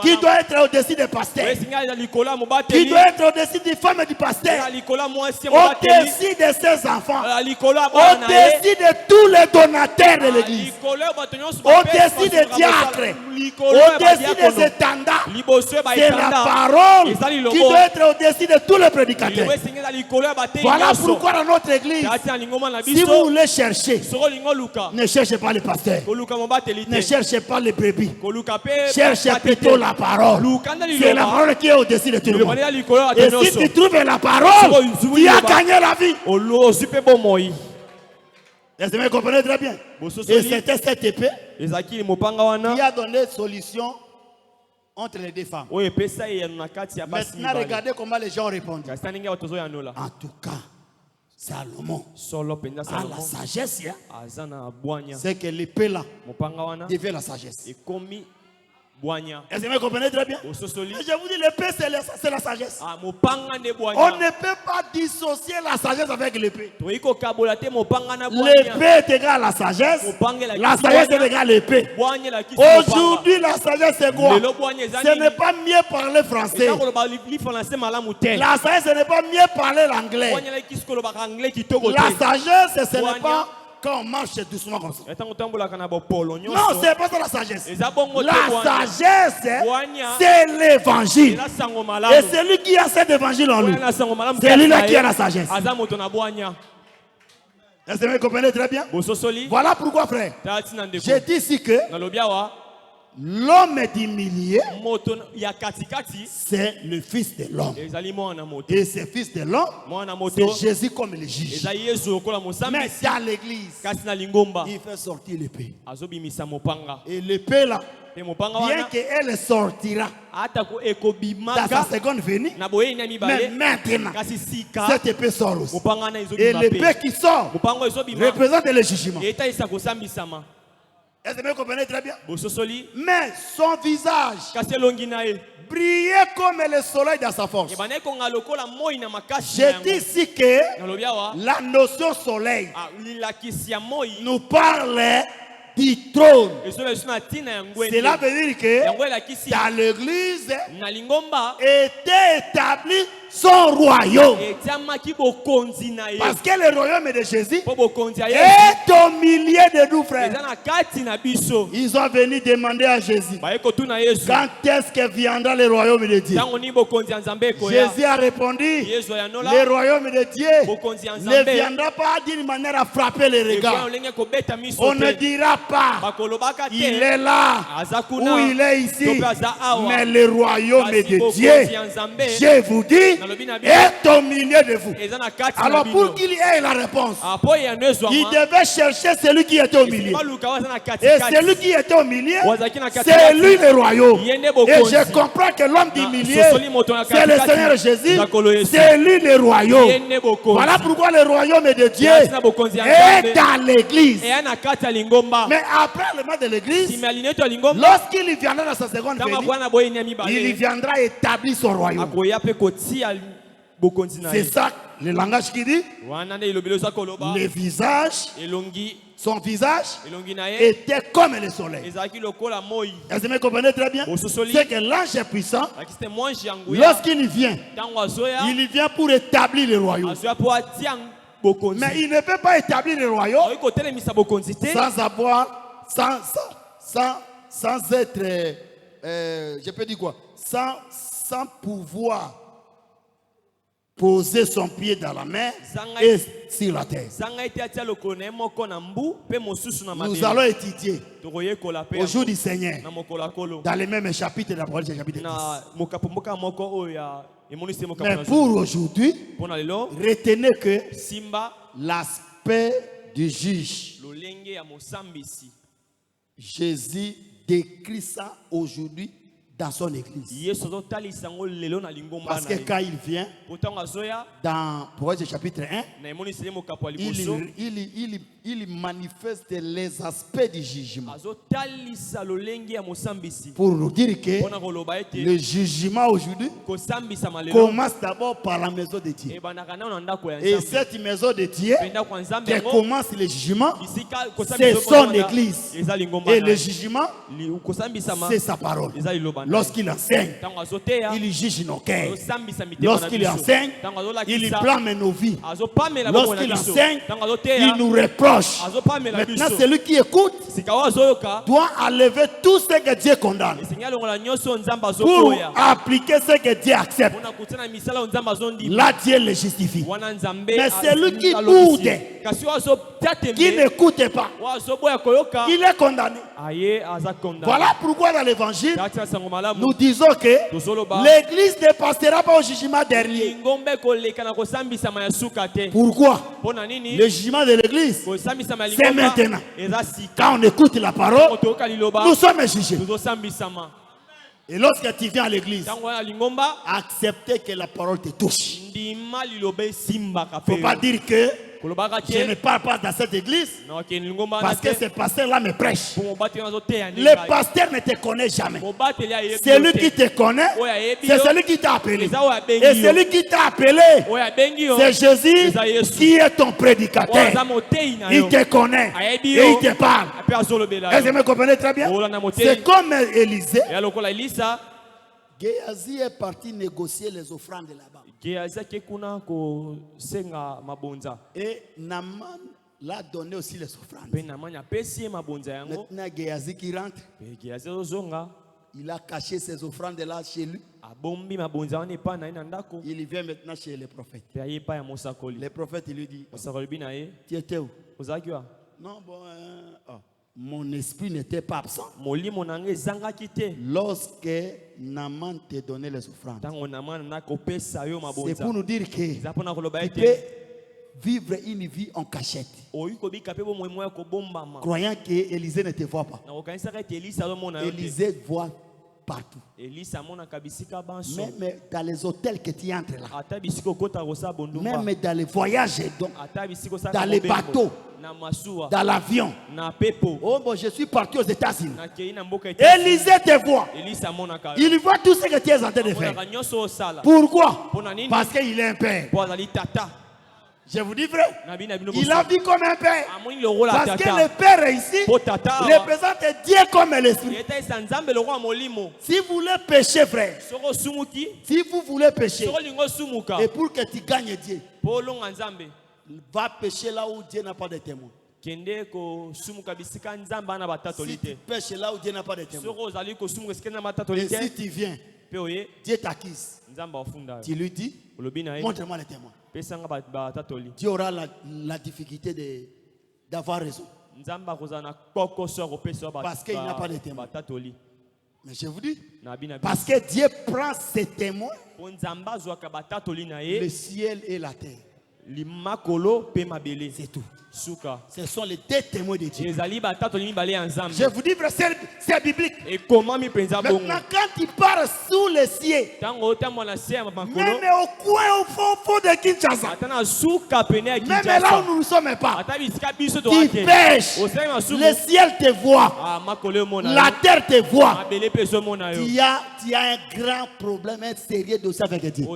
qui doit être au-dessus des pasteurs, qui doit être au-dessus des femmes et du pasteur, au-dessus de ses enfants, au-dessus de tous les donateurs de l'église, au-dessus des diacres, au-dessus des étendards. C'est la parole qui doit être au-dessus de tous les prédicateurs. Voilà pourquoi dans notre église, si vous voulez chercher, ne cherchez pas les pasteurs, ne cherchez pas les brebis, cherchez plutôt la parole. C'est la parole qui est au-dessus de tout le monde. Et si tu trouves la parole, tu as gagné la vie. Est-ce que vous comprenez très bien? Et c'était cette épée qui a donné solution entre les 2 femmes. Maintenant, regardez comment les gens répondent. En tout cas, Salomon a la sagesse. C'est que l'épée là devient la sagesse. Est-ce que vous comprenez très bien? Je vous dis, l'épée, c'est la sagesse. On ne peut pas dissocier la sagesse avec l'épée. L'épée est égale à la sagesse. La sagesse est égale à l'épée. Aujourd'hui, la sagesse, c'est quoi? Ce n'est pas mieux parler français. La sagesse, ce n'est pas mieux parler l'anglais. La sagesse, ce n'est pas quand on marche doucement comme ça. Non, c'est pas ça la sagesse. La sagesse, c'est l'évangile. Et celui qui a cet évangile en lui, c'est lui-là qui a la sagesse. Est-ce que vous comprenez très bien? Voilà pourquoi, frère, j'ai dit ici que l'homme est humilié, c'est le fils de l'homme. Et ce fils de l'homme, c'est Jésus comme le juge. Mais dans l'église, il fait sortir l'épée. Et l'épée là, bien qu'elle sortira dans sa seconde venue, mais maintenant, cette épée sort aussi. Et l'épée qui sort représente le jugement. Est-ce que vous comprenez très bien? Mais son visage brillait comme le soleil dans sa force. J'ai dit ici que la notion soleil nous parle du trône. Cela veut dire que dans l'église était établi son royaume. Parce que le royaume de Jésus est au milieu de nous, frères. Ils sont venus demander à Jésus, quand est-ce que viendra le royaume de Dieu? Jésus a répondu, le royaume de Dieu ne viendra pas d'une manière à frapper les regards. On ne dira pas, il est là ou il est ici. Mais le royaume de Dieu, je vous dis, est au milieu de vous. Alors pour qu'il ait la réponse, il devait chercher celui qui était au milieu. Et celui qui était au milieu, c'est lui le royaume. Et je comprends que l'homme du milieu, c'est le Seigneur Jésus, c'est lui le royaume. Voilà pourquoi le royaume de Dieu est dans l'église. Mais après le mot de l'église, lorsqu'il viendra dans sa seconde venue, il viendra établir son royaume. C'est ça le langage qui dit. Le visage, son visage était comme le soleil. Est-ce que vous comprenez très bien? C'est que l'ange est puissant. Lorsqu'il vient, il vient pour établir le royaume. Mais il ne peut pas établir le royaume sans avoir, sans être, je peux dire quoi? Sans pouvoir poser son pied dans la mer et sur la terre. Nous allons étudier au jour du Seigneur dans les mêmes chapitres de l'Apocalypse, chapitre 10. Mais pour aujourd'hui, retenez que l'aspect du juge, Jésus décrit ça aujourd'hui dans son église. Parce que quand il vient, dans Proverbe chapitre 1, il manifeste les aspects du jugement. Pour nous dire que le jugement aujourd'hui commence d'abord par la maison de Dieu. Et cette maison de Dieu qui commence le jugement, c'est son église. Et le jugement, c'est sa parole. Lorsqu'il enseigne, il juge nos cœurs. Lorsqu'il enseigne, il blâme nos vies. Lorsqu'il enseigne, il nous reproche. Maintenant, celui qui écoute doit enlever tout ce que Dieu condamne pour appliquer ce que Dieu accepte. Là, Dieu le justifie. Mais celui qui boude, qui n'écoute pas, il est condamné. Voilà pourquoi dans l'évangile, nous disons que l'église ne passera pas au jugement dernier. Pourquoi? Le jugement de l'église, c'est maintenant. Quand on écoute la parole, nous sommes jugés. Et lorsque tu viens à l'église, acceptez que la parole te touche. Il ne faut pas dire que je ne parle pas dans cette église parce que ce pasteur-là me prêche. Le pasteur ne te connaît jamais. Celui qui te connaît, c'est celui qui t'a appelé. Et celui qui t'a appelé, c'est Jésus qui est ton prédicateur. Il te connaît et il te parle. Est-ce que vous me comprenez très bien? C'est comme Élisée. Géasi est parti négocier les offrandes là-bas. Et Naaman l'a donné aussi les offrandes. Maintenant, Géasi qui rentre, il a caché ses offrandes là chez lui. Il vient maintenant chez les prophètes. Les prophètes lui disent, tu étais où? Non, bon, mon esprit n'était pas absent lorsque Naaman t'a donné les offrandes. C'est pour nous dire que tu peux vivre une vie en cachette, croyant que Élisée ne te voit pas. Élisée voit partout. Même dans les hôtels que tu entres là, même dans les voyages, dans les bateaux, dans l'avion. Oh bon, je suis parti aux États-Unis. Élisée te voit. Il voit tout ce que tu es en train de faire. Pourquoi? Parce qu'il est un père. Je vous dis vrai. Il a dit comme un père. Parce que le père ici représente Dieu comme l'esprit. Si vous voulez pécher, frère, si vous voulez pécher, et pour que tu gagnes Dieu, va pécher là où Dieu n'a pas de témoin. Si tu pêches là où Dieu n'a pas de témoin, et si tu viens, Dieu t'acquise. Tu lui dis, montre-moi les témoins. Dieu aura la difficulté d'avoir raison. Parce qu'il n'a pas de témoins. Mais je vous dis, parce que Dieu prend ses témoins, le ciel et la terre. C'est tout. Ce sont les deux témoins de Dieu. Je vous dis, c'est biblique. Maintenant, quand tu pars sous les cieux, même au coin, au fond de Kinshasa, même là où nous ne sommes pas, tu pêches, le ciel te voit, la terre te voit. Tu as un grand problème, un sérieux dossier avec Dieu.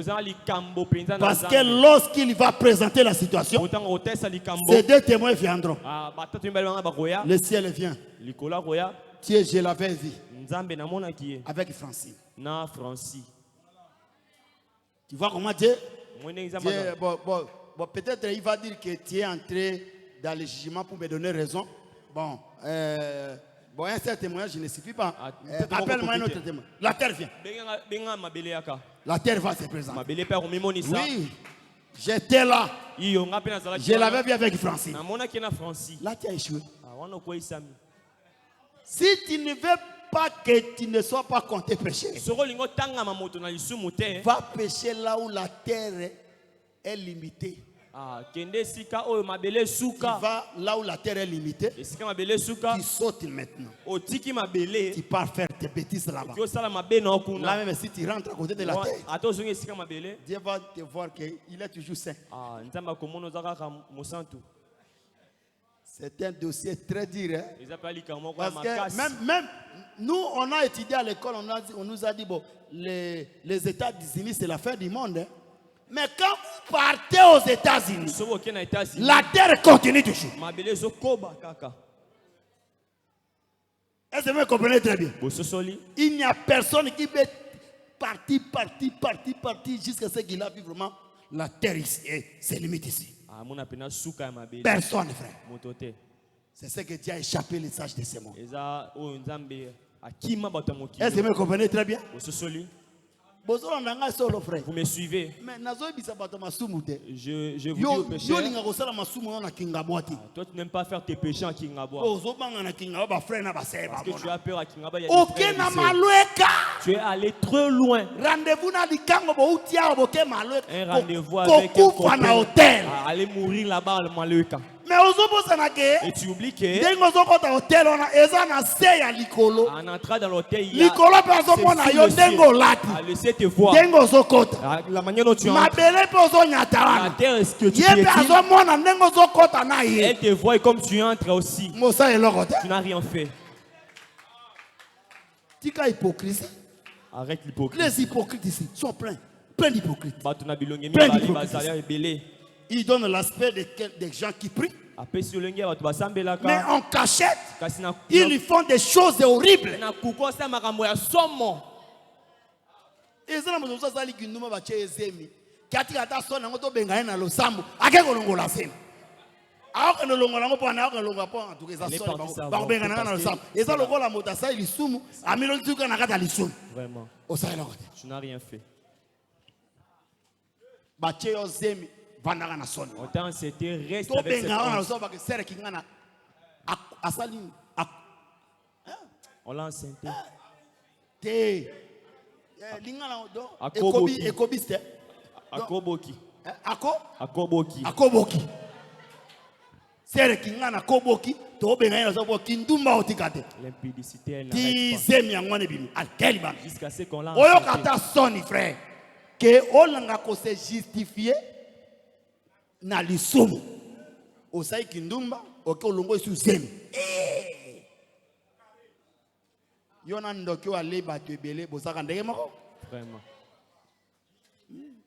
Parce que lorsqu'il va présenter la situation, ces deux témoins viendront. Le ciel vient. Dieu, je l'avais vu avec Francine. Tu vois comment Dieu, peut-être il va dire que tu es entré dans le jugement pour me donner raison. Bon, un certain témoignage ne suffit pas. Appelle-moi un autre témoin. La terre vient. La terre va se présenter. Oui. J'étais là. Je l'avais vu avec Francine. Là, tu as échoué. Si tu ne veux pas que tu ne sois pas compté péché, va pécher là où la terre est limitée. Tu vas là où la terre est limitée. Tu sautes maintenant. Tu pars faire tes bêtises là-bas. Là même si tu rentres à côté de la terre, Dieu va te voir qu'il est toujours saint. C'est un dossier très dur. Parce que même nous, on a étudié à l'école, on nous a dit, bon, les États-Unis, c'est la fin du monde. Mais quand vous partez aux États-Unis, la terre continue toujours. Est-ce que vous comprenez très bien? Il n'y a personne qui peut partir jusqu'à ce qu'il a vu vraiment la terre ici. C'est limite ici. Personne, frère. C'est ce que Dieu a échappé les sages de ces mots. Est-ce que vous comprenez très bien? Vous me suivez? Je vous dis au péché. Toi, tu n'aimes pas faire tes péchés à Kingabwa. Parce que tu as peur à Kingabwa. Tu es allé trop loin. Un rendez-vous avec un copain. Aller mourir là-bas à Maleka. Mais Et tu oublies que en entrant dans l'hôtel, il y a laisser te voir. La manière dont tu entres. La terre est ce que tu piétines. Elle te voit comme tu entres aussi. Tu n'as rien fait. Arrête l'hypocrisie. Les hypocrites ici sont pleins d'hypocrites. Ils donnent l'aspect des gens qui prient. Mais en cachette, ils font des choses horribles. Et ça, vraiment, tu n'as rien fait. Autant c'était reste avec cette honte. On l'a enceinté. Akoboki. L'impudicité, elle n'arrête pas. Jusqu'à ce qu'on l'a enceinté. Frère, que olanga ko se justifier na lisumu osai kindumba oke olongo isu zemi yona ndoki wa leba to ebele bosaka ndenge moko vraiment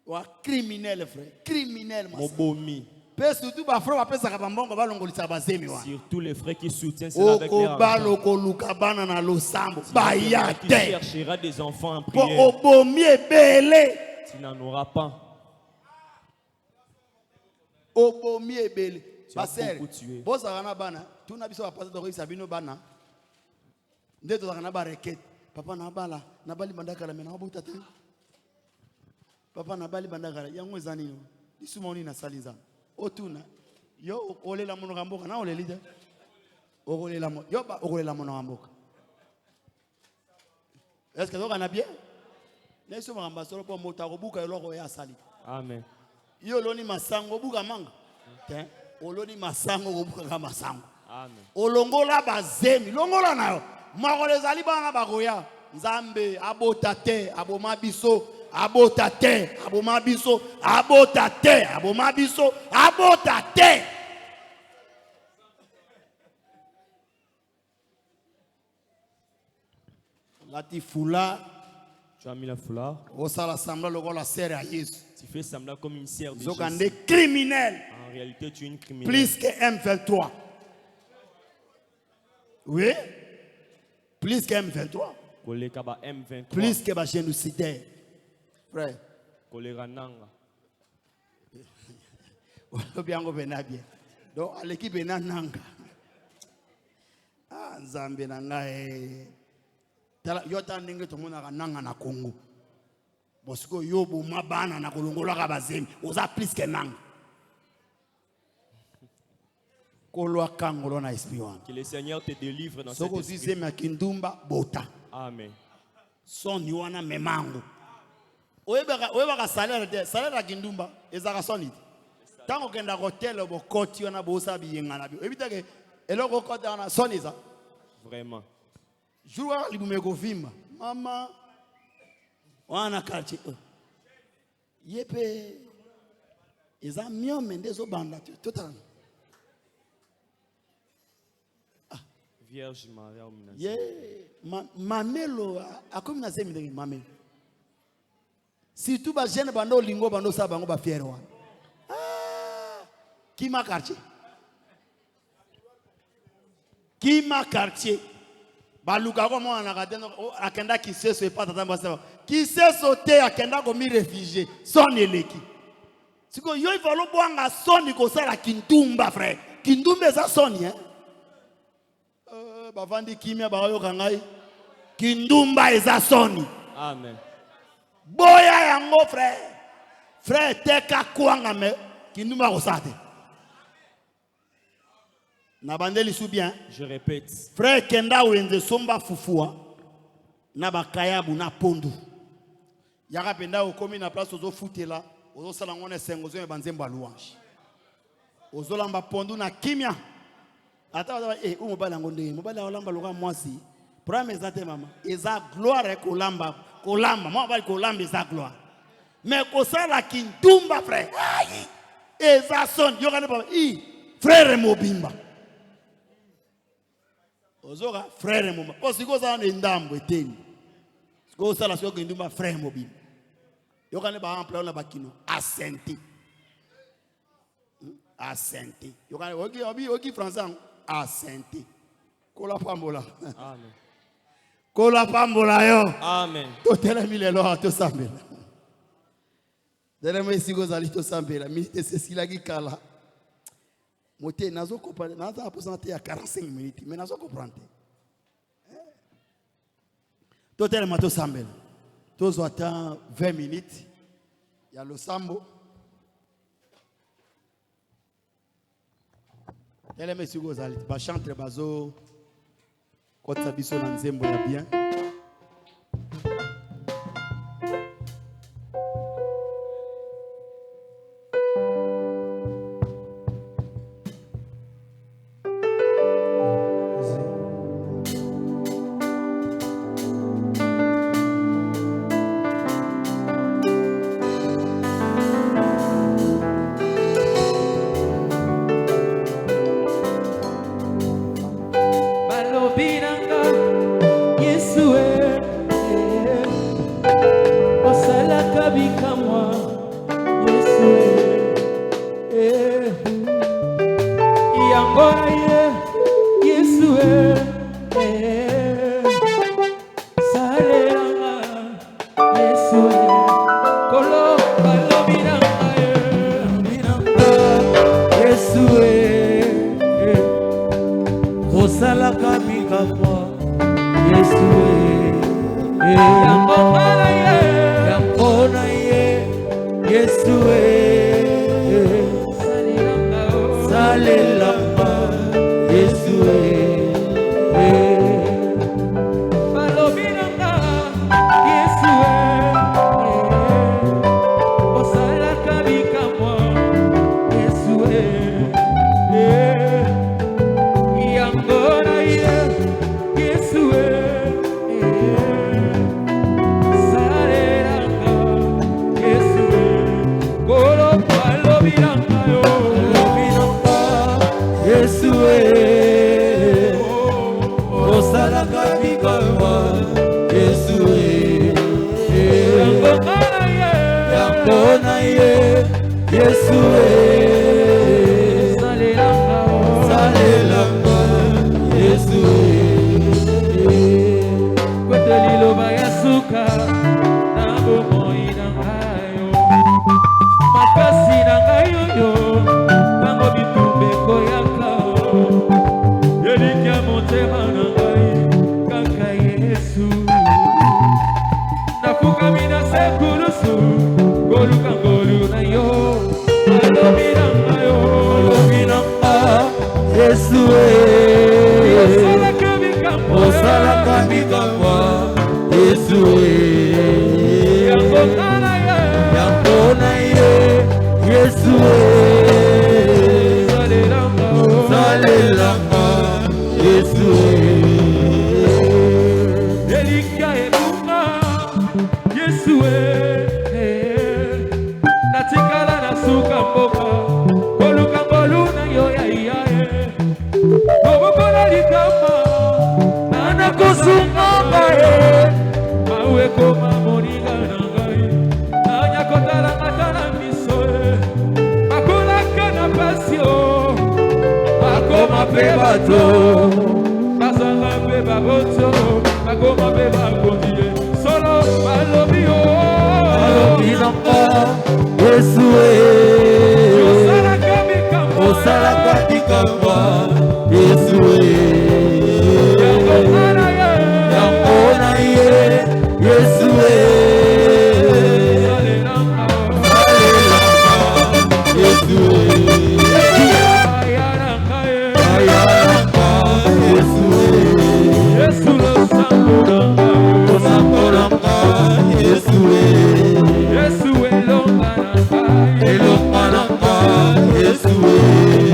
wa criminel frère criminel mobomi pe surtout ba frère ba pesaka ba mbongo ba longolisa ba zemi wa surtout les frères qui soutiennent cela avec leur argent ko luka bana na losambo ba ya te cherchera des enfants en prière obomi ebele. Tu n'en auras pas. Obomi ebele. Passer. Bozarana bana. Tu n'as pas passé de sabino bana. Ndeto zakana ba requête. Papa na bala, na bali bandakala mena obuta te. Papa na bali bandakala yango ezani yo. Isumoni na saliza. Otuna. Yo olela mono kamboka na olelide. Ogolela mo. Yo ba ogolela mono kamboka. Est-ce que vous avez bien? Amen. Yo loni masango buka manga. Oloni masango buka masango. Amen. Olongola bazemi, longola nayo. Makolezali bana bakoya. Nzambe abotate, abomabiso, abotate, abomabiso, abotate, abomabiso, abotate. Latifula. Tu as mis la foulard. Tu fais semblant comme une sœur de Jésus. Criminel. En réalité, tu es une criminelle. Plus que M23. Oui. Plus que M23. Plus que génocidaire. Frère. Donc, à l'équipe de Nanga. Ah, Zambé Nanga. Yota ndenge tomona nanga na Congo. Bosiko yobo mabana na kolongola ka bazemi. Oza plus que nanga. Kolwa kangolo na espion. Que le Seigneur te délivre dans cette esprit. Soko zemi kindumba bota. Amen. Son yuana memango. Oyeba salaire de salaire kindumba ezaka sonite. Tango kenda hotel bo koti wana bo sabi yenga na bi. Ebitake eloko kota na soniza. Vraiment. Joua libumeko vimba mama wana quartier yepe eza miome ndezo banda total Vierge Maria au minasi mamelo akomi na zemi ndenge mamelo surtout ba jeune bando lingo bando sa bango ba fier wana kima quartier baluka ko mwana katendo akenda kiseso epata tamba sawa kiseso te akenda ko mi réfugié son eleki siko yo ifalo bwanga soni ko sala kindumba frère kindumba eza soni bavandi kimia ba yo kangai kindumba eza soni. Amen. Boya yango frère teka kwanga me kindumba ko sate. Nabandeli sou bien. Je répète. Frère Kenda wende somba fufua na bakayabu na pondu. Yaka penda okomi na place ozo futela ozo sala ngone sengo zo banzemba louange. ozolamba pondu na kimia ata o mobala ngonde mobala olamba loka mwasi problème ezate mama eza gloire kolamba moi bali kolamba eza gloire mais kosala kindumba frère ayi eza son yokane papa frère mobimba ozoka frère mobimba osiko za na ndambo eteni siko sala siko kindumba frère mobimba yokane ba emploi na bakino asenti asenti yokane oki français asenti kola pambola amen kola pambola yo amen totelemi lelo to sambela dere mwesi gozali to sambela minute Cécile kala moté nazo comprendre naza aposante ya 45 minutes mais nazo comprendre totelema to sambela tozo ata 20 minutes ya lo sambo dere mwesi gozali ba chantre bazo kota biso na nzembo ya bien Yesu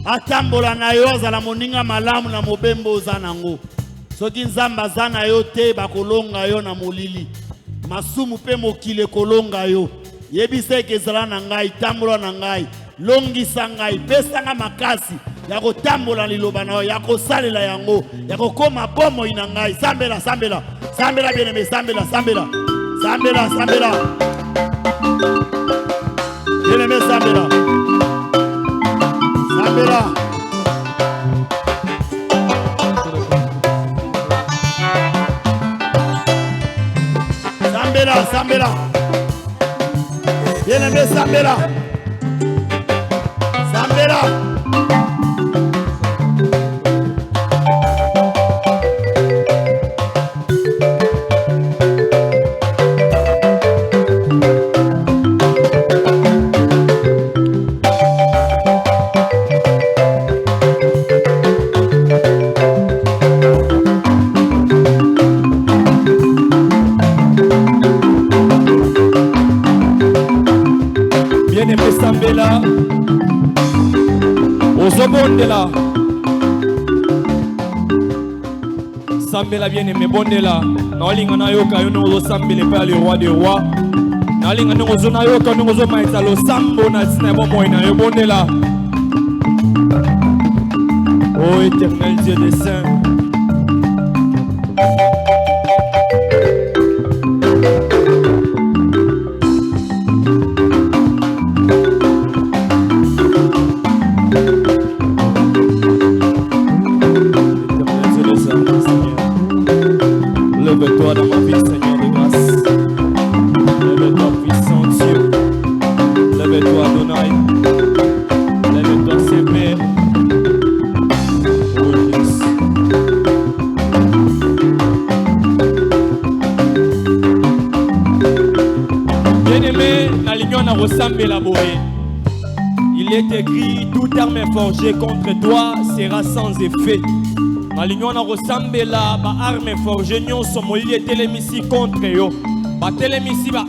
Atambola na yo azala moninga malamu na mobembo zanango. Soki nzamba zana yo te bakolonga yo na molili. Masumu pe mokile kolonga yo. Yebise kezala na ngai, tambola na ngai. Longisa ngai, pesanga makasi. Yako tambola liloba na yo, yako salela yango. Yako koma bomo ina ngai. Sambela, sambela. Sambela bien aimé, sambela, sambela. Sambela, sambela. Bien aimé, sambela. Sambela. Sambela, sambela. Bien aimé, sambela. Sambela. Sambela Ozobondela Sambela bien aimé bondela Nalinga na yoka yo no sambele pa le roi des rois Nalinga no zona yoka no zo maita lo sambo na tsina bomo ina yo bondela Ô éternel Dieu des saints Lève-toi dans ma vie, Seigneur de grâce. Lève-toi, puissant Dieu. Lève-toi, Adonai. Lève-toi, Seigneur. Oh Jésus. Bien-aimé, la ligne n'a ressemblé la boée. Il est écrit, toute arme forgée contre toi sera sans effet. Malignon na ressemble la ba arme forgée nyon somoli etelemisi contre yo. Ba telemisi ba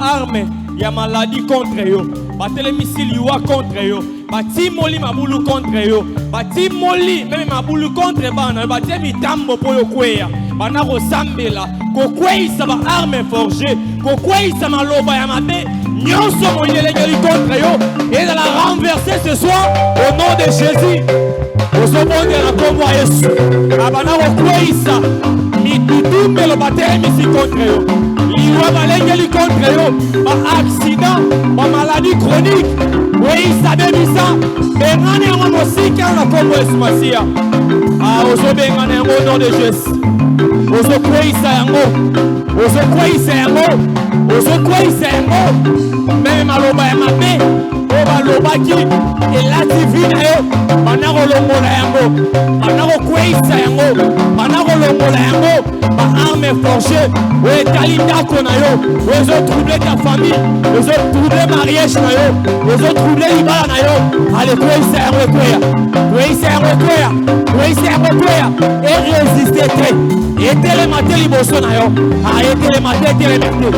arme ya maladie contre yo. Ba telemisi liwa contre yo. Ba timoli mabulu contre yo. Ba timoli même mabulu contre bana. Ba temi tambo po yo kweya. Ba na ressemble la ko kweisa ba arme forgée. Ko kweisa maloba ya mabe nyon somoli elengi contre yo. Et de la renverser ce soir au nom de Jésus. Ozobondela kombo ya Yesu abana kokweisa mitutumbelo batelemisi contre yo liwa balengeli contre yo ba accident ba maladie chronique weisa bebisa bengani yango mosika na kombo Yesu Masiya ozobengana yango au nom de Jésus. Ozokweyisa yango, ozokweyisa yango, ozokweyisa yango. Même maloba ya mabe oyo balobaki elati vi na yo, bana kolongola yango, bana kokweyisa yango, bana kolongola yango. Arme forgée, oyo etali ndako na yo, oyo ezotrouble ta famille, ezotrouble mariage na yo, ezotrouble libala na yo. Ale kweyisa yango ekweya, kweyisa yango ekweya, kweyisa yango ekweya. Eresiste te, etelema te liboso na yo, etelema te, etelema te,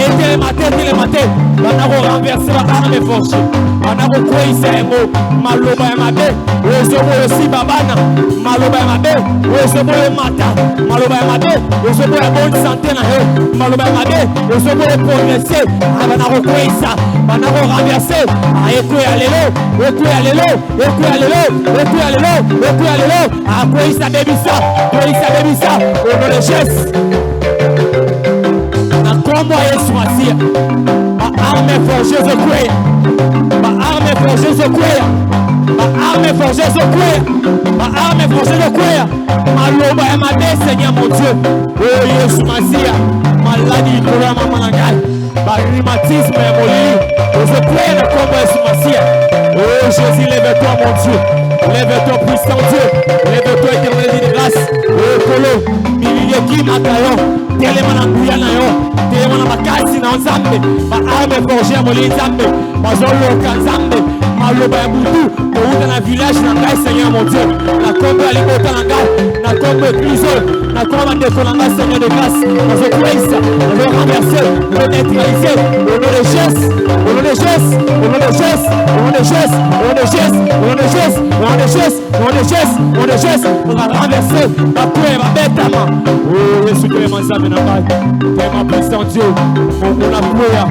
etelema te, etelema te. Bana korenverse ba arme forgée, bana kokweyisa yango. Maloba ya mabe oyo ezoboya osiba bana, maloba ya mabe oyo ezoboya mata, maloba ya mabe ozoboya bonne santé na yo, maloba ya mabe ozoboya progresser. Bana kokweyisa, bana korenverse. Ekweya lelo, ekweya lelo, ekweya lelo, ekweya lelo, ekweya lelo. Akweyisa bebisa, kweyisa bebisa au nom de Jésus. Na kombo ya Yesu Masia, ba arme forgée zokweya, ba arme forgée zokweya, ba arme forgée zokweya, ba arme forgée zokweya. Maloba ya mabe, Seigneur mon Dieu. Oh Yesu Masia, maladie pour la maman nangai, ba rhumatisme ya molili, ozokweya na kombo ya Yesu Masia. Oh Jésus, lève-toi mon Dieu, lève-toi puissant Dieu, lève-toi éternel de grâce. Oh Kolo, milieu qui matayo, telema na nguya na yo, telema na makasi na nzambe, ba arme forgée ya molili nzambe, bazoloka nzambe. Maloba ya butu, outa na village na ngai Seigneur mon Dieu, na kombo ya libota na ngai, na kombo ya krizo, na kombo ndeko na ngai Seigneur de grâce, nazokweyisa, nazorenverser, nazoneutraliser, au nom de Jésus, au nom de Jésus, au nom de Jésus, au nom de Jésus, au nom de Jésus, au nom de Jésus, au nom de Jésus, au nom de Jésus, au nom de Jésus, on va renverser, bakwe, babetama. Oh Yesu telema nzambe na ngai, telema puissant Dieu, monguna kweya,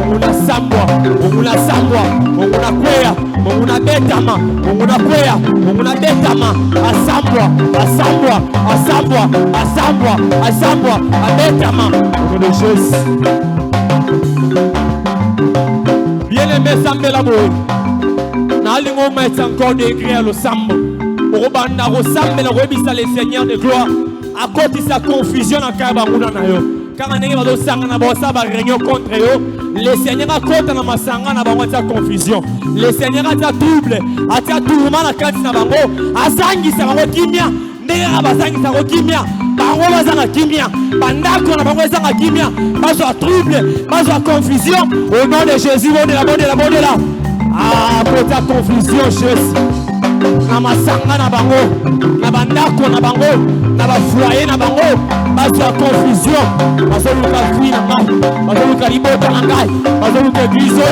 monguna sambwa, monguna sambwa, monguna kweya, monguna betama, monguna kweya, monguna betama, asambwa, asambwa, asambwa, asambwa, asambwa, abetama. Au nom de Jésus. Bien-aimé Sambe la boue, nalingo mettre encore d'écrire le sambo. Orobanda rosambe la rebisa le Seigneur de gloire. À côté de sa confusion en Kabarouna na yo. Car on est dans sang na bossa ba réunion contre yo. Le Seigneur a côté na masanga na bango ta confusion. Le Seigneur a ta double, a ta tourment na kati na bango. Azangi sa bango kimia. Ndenge bazangi sa kimia. Bango bazanga kimia. Bandako na bango bazanga kimia. Bazo trouble, bazo confusion. Au nom de Jésus, bon de la. Ah, pour ta confusion, Jésus. Na masanga na bango, na bandako na bango, na ba foyer na bango, bazo confusion, bazo luka vie na ngai, bazo luka libota na ngai, bazo luka église,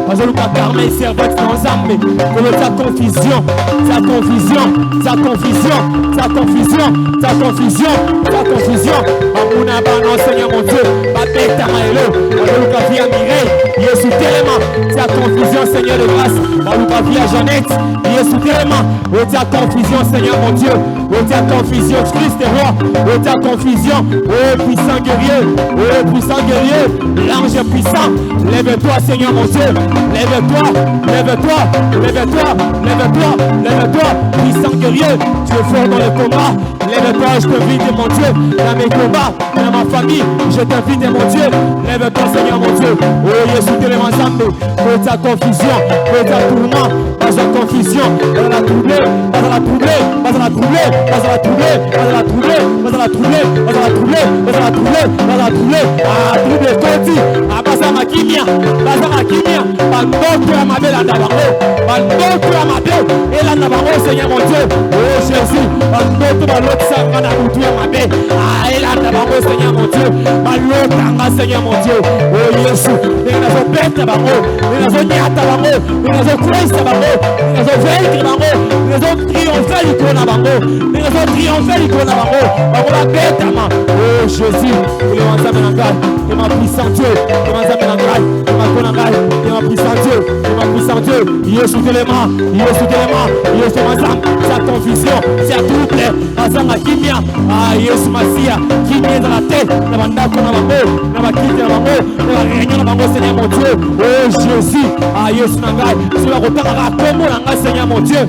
bazo luka Carmel servante na nzambe, pour ta confusion, ta confusion, ta confusion, ta confusion, ta confusion, ta confusion. Amuna bana Seigneur mon Dieu, ba beta maelo, bazo luka vie à Mireille, Yesu telema, ta confusion Seigneur de grâce, bazo luka vie à Jeannette, Yesu telema. Où ta confusion, Seigneur mon Dieu. Où ta confusion, Christ est roi. Où ta confusion, ô puissant guerrier. Ô puissant guerrier, l'ange puissant. Lève-toi, Seigneur mon Dieu. Lève-toi, lève-toi, lève-toi, lève-toi, lève-toi. Puissant guerrier, tu es fort dans le combat. Lève-toi, je t'invite, mon Dieu, dans mes combats, dans ma famille. Je t'invite, mon Dieu. Lève-toi, Seigneur mon Dieu. Oh, Jésus, tu es ensemble. Où ta confusion, où ta tourment, dans ta confusion, dans la troublée. Vas la troubler, vas la troubler, vas la troubler, vas la troubler, vas la troubler, vas la troubler, vas la troubler, vas la troubler. Ah, troubler Koti, ah, basa makimia, bandoto ya mabe la nabango, bandoto ya mabe, et la nabango, Seigneur mon Dieu, oh Jésus, bandoto balot sanga na mutu ya mabe, ah, et la nabango, Seigneur mon Dieu, balot tanga, Seigneur mon Dieu, oh Jésus, et la zo bête bango, et la zo nyata bango, et la zo kwesa bango, et la zo vaincre bango. Les autres triompher l'icône à bango. Les autres triompher l'icône à bango. Bango la bête à ma. Oh Jésus, il est ensemble dans le et ma puissant Dieu, il est ensemble dans le Yesu telema, Yesu telema, Yesu mazam, sa confusion, sa trouble, azanga kimia, Yesu masia, kimia dans la tête, na bandako na bango, na bakiti na bango, na réunion na bango, Seigneur mon Dieu, oh Jésus, Yesu nangai, cela retanga kombo nanga Seigneur mon Dieu,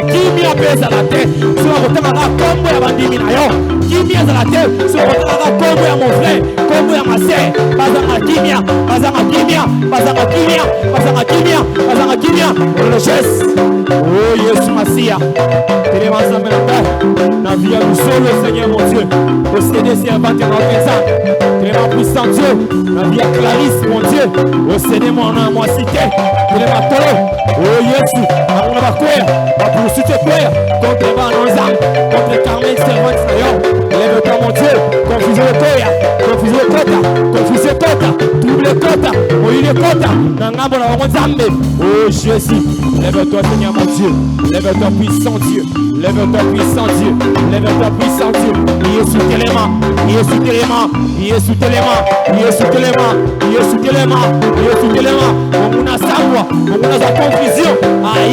kimia pesa la tête, cela retanga kombo ya bandimi na yo, kimia dans la tête, cela retanga kombo ya mon frère, kombo ya ma sœur, bazanga kimia, bazanga kimia, bazanga kimia, bazanga kimia, bazanga kimia. Le geste, oh Yesu Masia, téléma ensemble na vie du solo Seigneur mon Dieu, posséder servante dans notre sang, téléma puissant Dieu, na vie Clarisse mon Dieu, posséder mon nom, moi cité, téléma tolo, oh Yesu, on va courir, on va poursuivre courir, contre les nos âmes, contre Carmen servante Seigneur, lève-toi mon Dieu, confusion de Toya, confusion de Kota, confusion de Kota, double Kota, oui le Kota, Nangabo na Wanzambe, oh Jésus. Lève-toi Seigneur mon Dieu, lève-toi puissant Dieu, lève-toi puissant Dieu, lève-toi puissant Dieu. Yesu telema, Yesu telema, Yesu telema, Yesu telema, Yesu telema, Yesu telema. On a savoir, on a sa confusion.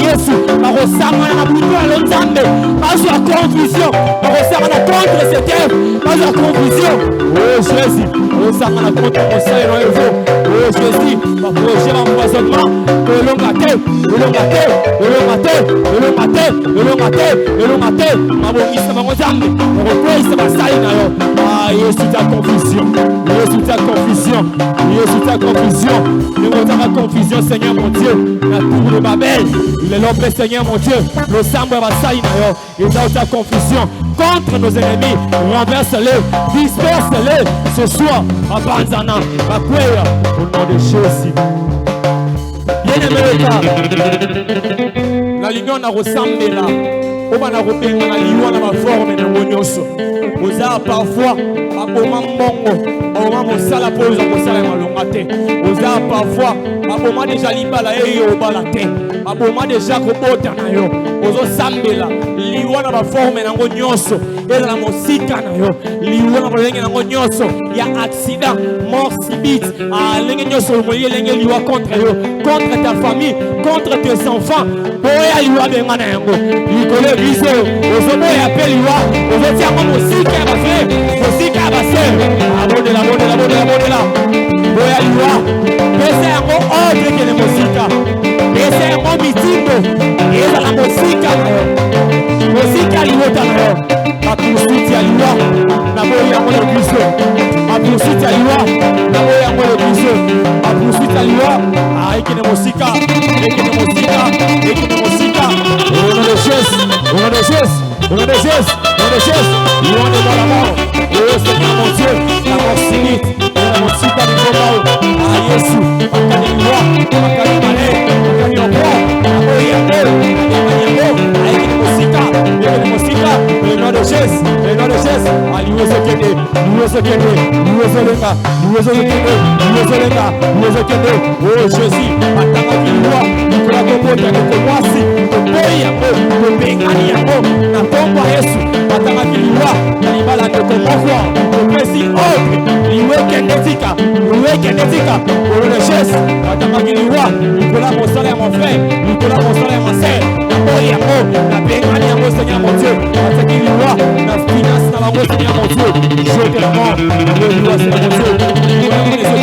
Yesu, par au sang na butu à l'Onzambe, par sa confusion, par au sang na contre cette œuvre, par sa confusion. Oh Jésus, au sang na contre mon sang et non oh Jésus, par projet d'empoisonnement, que l'on gâte, que l'on gâte. Le matin, mabongisa bangozambe, okokwesa basali na yo. Yesu ta confusion, Yesu ta confusion, Yesu ta confusion. Nous ta confusion Seigneur mon Dieu, la tour de Babel, il est l'homme Seigneur mon Dieu, le sambo basali na yo. Et ta confusion contre nos ennemis, renverse-les, disperse-les ce soir, abanzana, bakwea, au nom de Jésus. Bien-aimé la ligne na ressemble oba na kobenga na liwa na ba forme na bonyoso oza parfois aboma mbongo aboma mosala po oza kosala malonga te oza parfois aboma déjà libala eyo obala te aboma déjà kobota na yo ozo sambela liwa na ba forme na bonyoso ezala mosika na yo liwa na bolenge na bonyoso ya accident mort subite lenge nyoso moye lenge liwa contre yo contre ta famille contre tes enfants boya liwa benga na yango likolo biso ozomo ya peliwa ozoti yango mosika ya bafrère mosika ya basœur abondela boya liwa pesa yango ordre kele mosika pesa yango mitindo ezala mosika na yo mosika liwota na yo bapursiti ya liwa na boya yango le biso bapursiti ya liwa na boya yango le biso bapursiti ya liwa ekene mosika ekene mosika ekene mosika on a des choses, on a des choses, loin de moi la mort. Oh Seigneur mon Dieu, la mort finite, la mort si pas de combat. Yesu, akani loi, akani malé, akani obo, akani yambo, akani mosika, le nom de Jésus, oh Jésus, atanga kilwa, nikola komota nikomwasi, koboyi yango, kobengani yango, na kombo Yesu, atanga kilwa, na libala nikomokwa, kopesi ordre, liweke netika, pour le Jésus, atanga kilwa, nikola mosala ya mon frère, nikola mosala ya ma sœur, na boyi yango, na bengani yango Seigneur mon Dieu, atanga kilwa, na finance na bango Seigneur mon Dieu, je te demande, Seigneur mon Dieu,